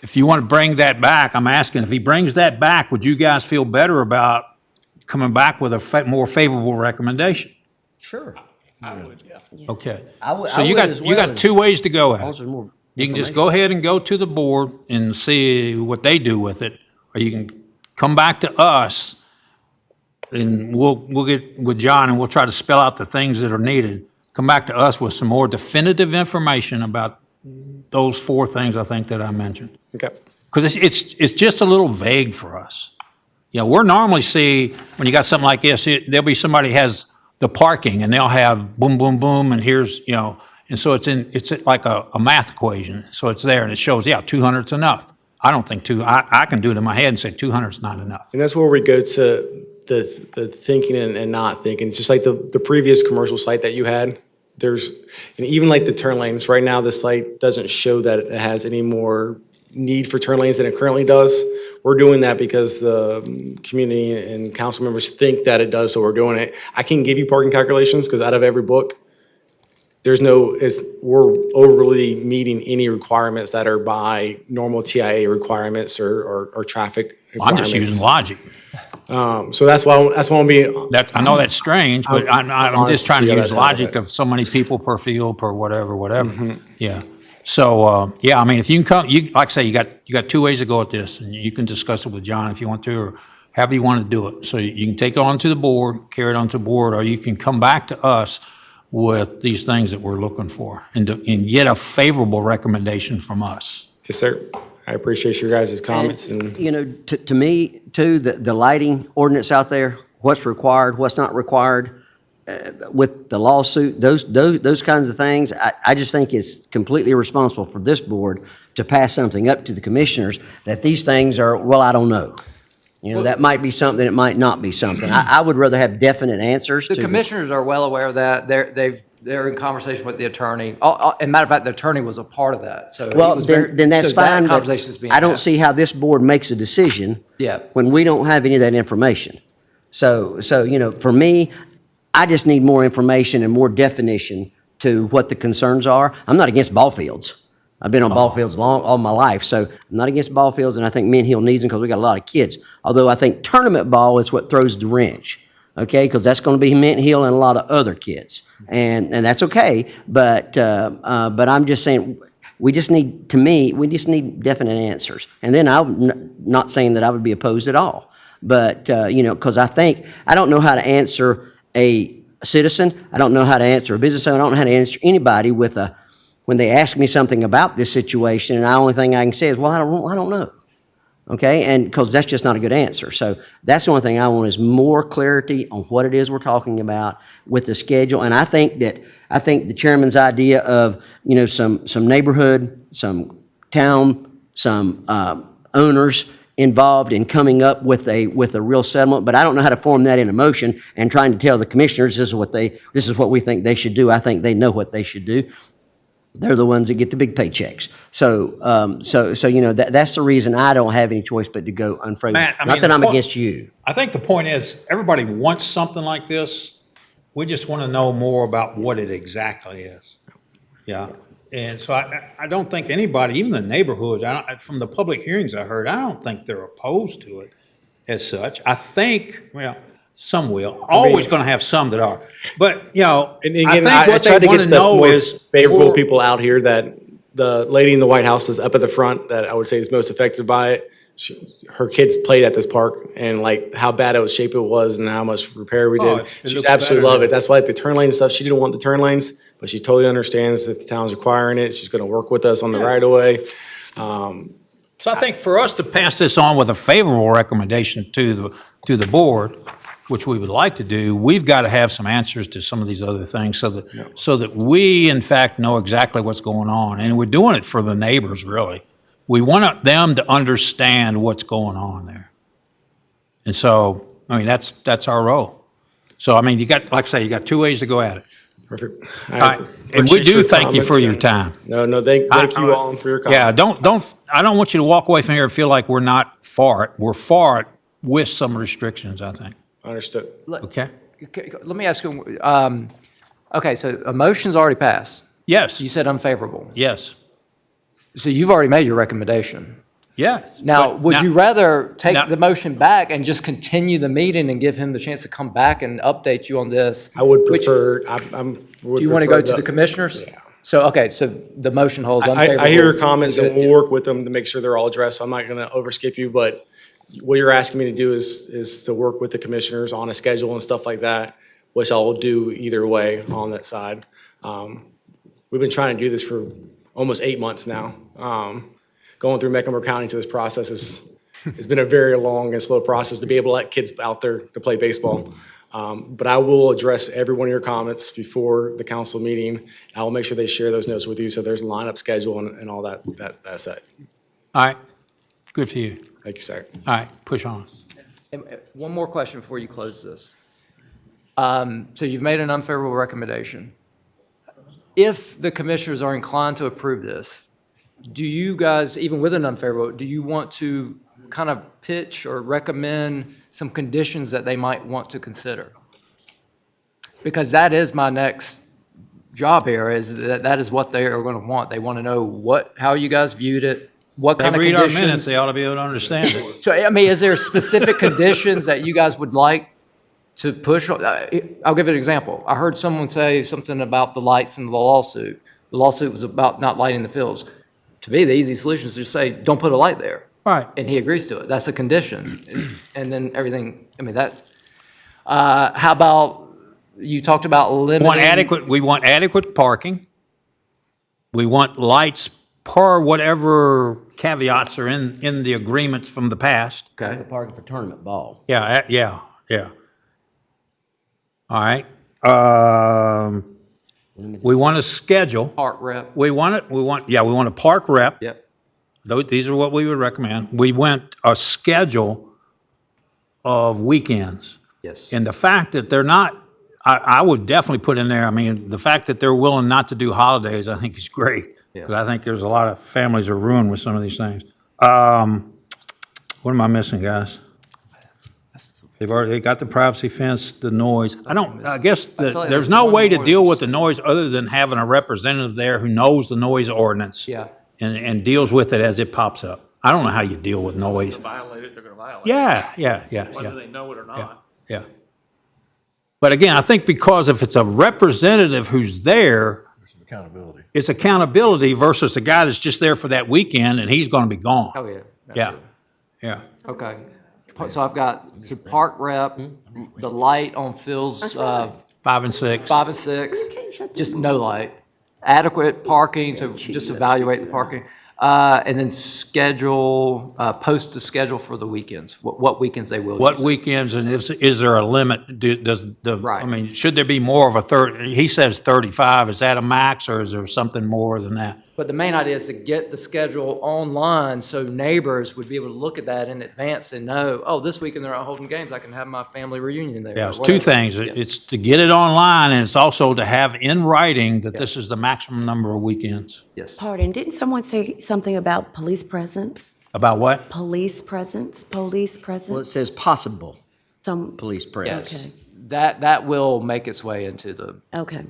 if you want to bring that back, I'm asking, if he brings that back, would you guys feel better about coming back with a more favorable recommendation? Sure. I would, yeah. Okay. I So you would as well got as- 2 ways to go at As long it. as there's more You can just go ahead and go to the board and see what they do with it, or you can come back to us, and we'll get with John, and we'll try to spell out the things that are needed. come back to us with some more definitive information about those 4 things I think that I mentioned. Okay. Because it's just a little vague for us. You know, we're normally see, when you got something like this, there'll be somebody has the parking, and they'll have boom, boom, boom, and here's, you know, and so it's like a math equation. So it's there, and it shows, yeah, 200's enough. I don't think I can do it in my head and say 200's not enough. And that's where we go to the thinking and not thinking. It's just like the previous commercial site that you had. There's, and even like the turn lanes, right now the site doesn't show that it has any more need for turn lanes than it currently does. We're doing that because the community and council members think that it does, so we're doing it. I can give you parking calculations because out of every book, we're overly meeting any requirements that are by normal TIA requirements or traffic I'm requirements. just using logic. So that's why I'm being. I know that's strange, but I'm just trying to honest use to you, logic of so many people per field, per whatever. Yeah. So, yeah, I mean, if you can come, like I say, you got 2 ways to go at this, and you can discuss it with John if you want to, or however you want to do it. So you can take it on to the board, carry it on to the board, or you can come back to us with these things that we're looking for and get a favorable recommendation from us. Yes, sir. I appreciate your guys' comments and. You know, to me, too, the lighting ordinance out there, what's required, what's not required, with the lawsuit, those kinds of things, I just think it's completely irresponsible for this board to pass something up to the commissioners that these things are, well, I don't know. You know, that might be something, it might not be something. I would rather have definite answers to. The commissioners are well aware of that. They're in conversation with the attorney. And matter of fact, the attorney was a part of that, so. he Well, was very- then that's so that fine, but conversation's being I don't had. see how this board makes a decision. Yeah. When we don't have any of that information. So, you know, for me, I just need more information and more definition to what the concerns are. I'm not against ball fields. I've been on ball fields all my life, so I'm not against ball fields, and I think Mint Hill needs them because we got a lot of kids. Although I think tournament ball is what throws the wrench, okay? Because that's going to be Mint Hill and a lot of other kids, and that's okay. But I'm just saying, we just need definite answers. And then I'm not saying that I would be opposed at all, but you know, because I don't know how to answer a citizen. I don't know how to answer a business owner. I don't know how to answer anybody when they ask me something about this situation, and the only thing I can say is, well, I don't know. Okay, and because that's just not a good answer. So that's the only thing I want is more clarity on what it is we're talking about with the schedule. And I think the chairman's idea of, you know, some neighborhood, some town, some owners involved in coming up with a real settlement, but I don't know how to form that into motion and trying to tell the commissioners this is what we think they should do. I think they know what they should do. They're the ones that get the big paychecks. So you know, that's the reason I don't have any choice but to go unfavored. Man, I Not mean, that I'm the point- against you. I think the point is, everybody wants something like this. We just want to know more about what it exactly is. Yeah. And so I don't think anybody, even the neighborhoods, from the public hearings I heard, I don't think they're opposed to it as such. I think, well, some will. Always going to have some that are. But, you know, And I again, think I what try they to want get to the know more is favorable more- people out here. That the lady in the White House is up at the front that I would say is most affected by it. Her kids played at this park, and like how bad of a shape it was and how much repair we did. it She's looks absolutely better love now. it. That's why like the turn lane stuff, she didn't want the turn lanes, but she totally understands if the town's requiring it. She's going to work with us on the right of way. So I think for us to pass this on with a favorable recommendation to the board, which we would like to do, we've got to have some answers to some of these other things so that we, in fact, know exactly what's going on. And we're doing it for the neighbors, really. We want them to understand what's going on there. And so, I mean, that's our role. So, I mean, you got 2 ways to go at it. Perfect. All right. And we do thank you for your time. No, thank you all for your comments. Yeah, I don't want you to walk away from here and feel like we're not for it. We're for it with some restrictions, I think. Understood. Okay? Let me ask you, okay, so a motion's already passed. Yes, You said unfavorable. yes, So you've already made your recommendation. yes. Now, But would you rather take now- the motion back and just continue the meeting and give him the chance to come back and update you on this? I would Which- prefer. Do you want to go to the commissioners? Yeah. So, okay, so the motion holds unfavorable. I hear your comments Is and it- we'll work with them to make sure they're all addressed. I'm not going to overskip you, but what you're asking me to do is to work with the commissioners on a schedule and stuff like that. which I will do either way on that side. We've been trying to do this for almost 8 months now. Going through Mecklenburg County to this process it's been a very long and slow process to be able to let kids out there to play baseball. But I will address every one of your comments before the council meeting. I will make sure they share those notes with you, so there's a lineup schedule and all that's it. All right, good for you. Thank you, sir. All right, push on. And, one more question before you close this. So you've made an unfavorable recommendation. If the commissioners are inclined to approve this, do you guys, even with an unfavorable, do you want to kind of pitch or recommend some conditions that they might want to consider? Because that is my next job here, is that is what they are going to want. They want to know how you guys viewed it, what They kind of read our conditions. minutes, they ought to be able to understand it. So, I mean, is there specific conditions that you guys would like to push? I'll give you an example. I heard someone say something about the lights in the lawsuit. The lawsuit was about not lighting the fields. To me, the easy solution is just say, don't put a light there. Right. And he agrees to it. That's a condition. And then everything, I mean, how about, you talked about limiting. We want adequate parking. We want lights per whatever caveats are in the agreements from the past. Okay. Parking for tournament ball. Yeah. All right. We want a schedule. Park rep. We want a park rep. Yep. These are what we would recommend. We want a schedule of weekends. Yes. And the fact that they're not, I would definitely put in there, I mean, the fact that they're willing not to do holidays, I think is great. Yeah. Because I think there's a lot of families are ruined with some of these things. What am I missing, guys? They got the privacy fence, the noise. I guess feel like there's there's no one way to more deal that's- with the noise other than having a representative there who knows the noise ordinance. Yeah. And deals with it as it pops up. I don't know how you deal with noise. Violate it, they're gonna violate it. Yeah. Whether they know it or not. Yeah. But again, I think because if it's a representative who's there, Accountability. it's accountability versus a guy that's just there for that weekend and he's gonna be gone. Oh, yeah. Yeah, yeah. Okay. So I've got the park rep, the light on Phil's, 5 and 6. 5 and 6, just no light. Adequate parking, to just evaluate the parking. And then schedule, post the schedule for the weekends, what weekends they will What use. weekends, and is there a limit? I Right. mean, should there be more of a 30, he says 35, is that a max or is there something more than that? But the main idea is to get the schedule online so neighbors would be able to look at that in advance and know, oh, this weekend they're not holding games, I can have my family reunion there. Yeah, or it's two whatever. things. Yeah. It's to get it online and it's also to have in writing that this is the maximum number of weekends. Yes. Pardon, didn't someone say something about police presence? About what? Police presence? Well, it says possible Some, police presence. Yes. That will make its way into the, okay.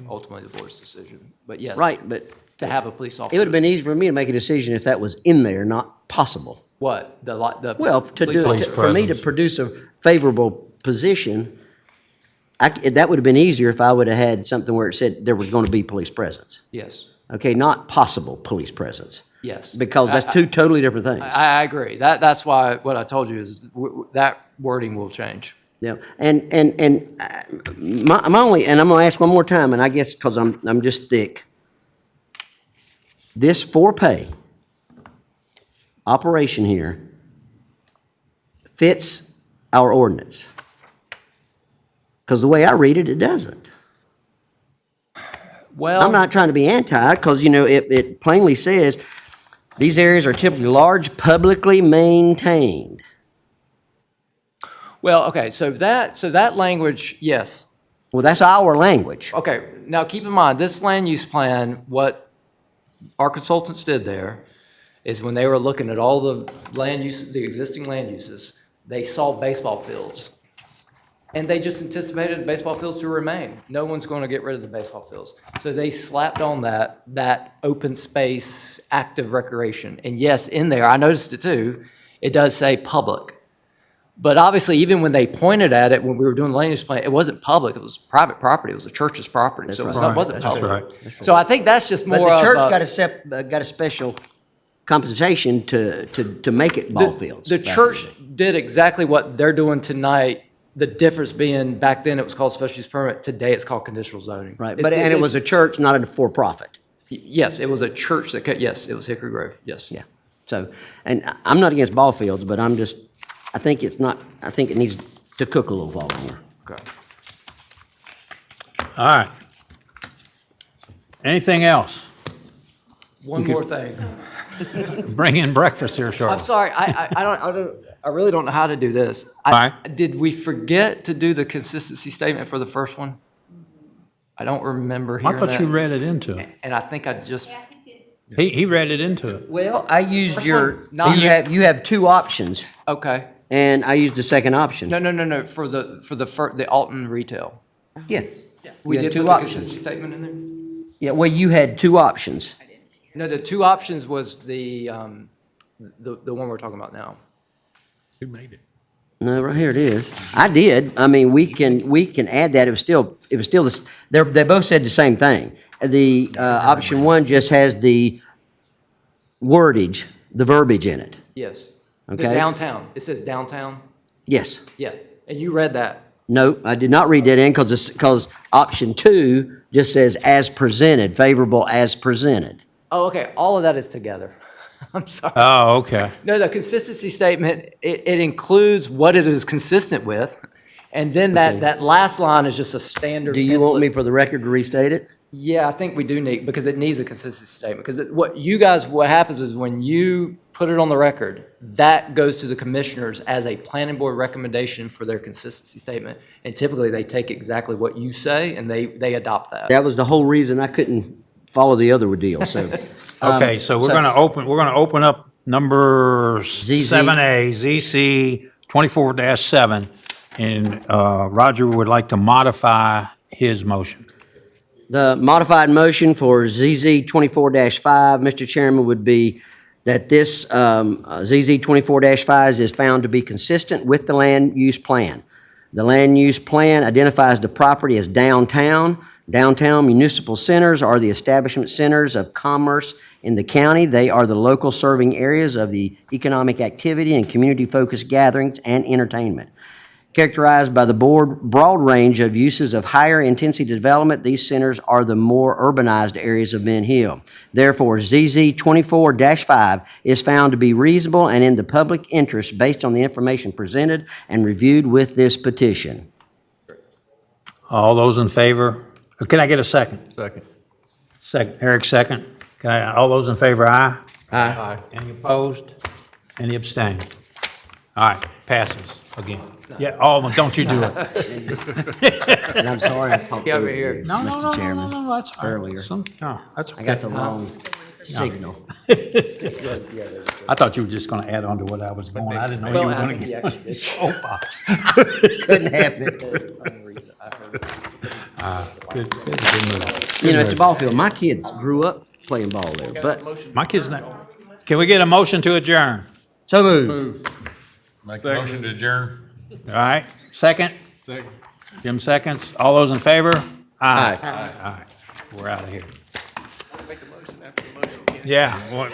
ultimately the board's decision. But yes. Right, but To have a police officer. it would have been easy for me to make a decision if that was in there, not possible. What? The Well, to police do, officer. for me to produce a favorable position, that would have been easier if I would have had something where it said there was going to be police presence. Yes. Okay, not possible police presence. Yes. Because that's two totally different things. I agree. That's why what I told you is that wording will change. Yeah, and my only, and I'm gonna ask one more time, and I guess because I'm just thick. This for pay operation here fits our ordinance. Because the way I read it, it doesn't. Well, I'm not trying to be anti, because, it plainly says, these areas are typically large, publicly maintained. well, okay, so that language, yes. Well, that's our language. Okay, now keep in mind, this land use plan, what our consultants did there is when they were looking at all the land use, the existing land uses, they saw baseball fields. And they just anticipated the baseball fields to remain. No one's going to get rid of the baseball fields. So they slapped on that open space, active recreation. And yes, in there, I noticed it too, it does say public. But obviously, even when they pointed at it, when we were doing the land use plan, it wasn't public, it was private property, it was a church's property. So it right. wasn't That's public. right. So I think that's just more But of the church a- got a special compensation to make it ball fields. The church did exactly what they're doing tonight The difference being, back then it was called special use permit, today it's called conditional zoning. Right, but, and it was a church, not a for-profit. Yes, it was a church that, yes, it was Hickory Grove, yes. Yeah. So, and I'm not against ball fields, but I think it needs to cook a little while longer. Okay. All right. Anything else? One more thing. Bring in breakfast here, I'm Charlotte. sorry, I really don't know how to do this. Did we forget to do the consistency statement for the first one? I don't remember I hearing that. thought you read it into it. And I think I just, He read it into it. Well, I used your, Not- you have two options, okay. and I used the second option. No, for the Alton retail. Yeah. We You had did two put the options. consistency statement in there? Yeah, well, you had two options. No, the two options was the one we're talking about now. Who made it? No, right here it is. I did. I mean, we can add that. It was still this, they both said the same thing. The, option one just has the wordage, the verbiage in it. Yes. The Okay. downtown, it says downtown? Yes. Yeah, and you read that. No, I did not read that in because option two just says as presented, favorable as presented. Oh, okay, all of that is together. I'm sorry. Oh, okay. No, the consistency statement, it includes what it is consistent with, and then that last line is just a standard Do you want template. me for the record to restate it? Yeah, I think we do need, because it needs a consistency statement, because what happens is when you put it on the record, that goes to the commissioners as a planning board recommendation for their consistency statement, and typically they take exactly what you say and they adopt that. That was the whole reason I couldn't follow the other deal, so. Okay, so we're gonna open up number 7A, ZC 24-7, and Roger would like to modify his motion. The modified motion for ZZ 24-5, Mr. Chairman, would be that this ZZ 24-5 is found to be consistent with the land use plan. The land use plan identifies the property as downtown. Downtown municipal centers are the establishment centers of commerce in the county. They are the local serving areas of the economic activity and community-focused gatherings and entertainment. Characterized by the broad range of uses of higher intensity development, these centers are the more urbanized areas of Ben Hill. Therefore, ZZ 24-5 is found to be reasonable and in the public interest based on the information presented and reviewed with this petition. All those in favor? Can I get a second? Second. Second, Eric, second. All those in favor, aye? Aye. Any opposed? Any abstain? All right, passes again. Yeah, oh, don't you do it. And I'm sorry I talked Yeah, over over here. you, No, no, no, Mr. no, Chairman. no, that's all right. Earlier. No, that's okay. I got the wrong signal. I thought you were just gonna add on to what I was going. I didn't know you Well, were I gonna think he get. actually did. Soapbox. Couldn't happen. Good move. You know, it's a ball field. My kids grew up playing ball there, but My kid's not. Can we get a motion to adjourn? so moved. Make a motion to adjourn. All right, second? Second. Jim seconds. All those in favor? Aye. All right, we're out of here. Make a motion after the motion again. Yeah.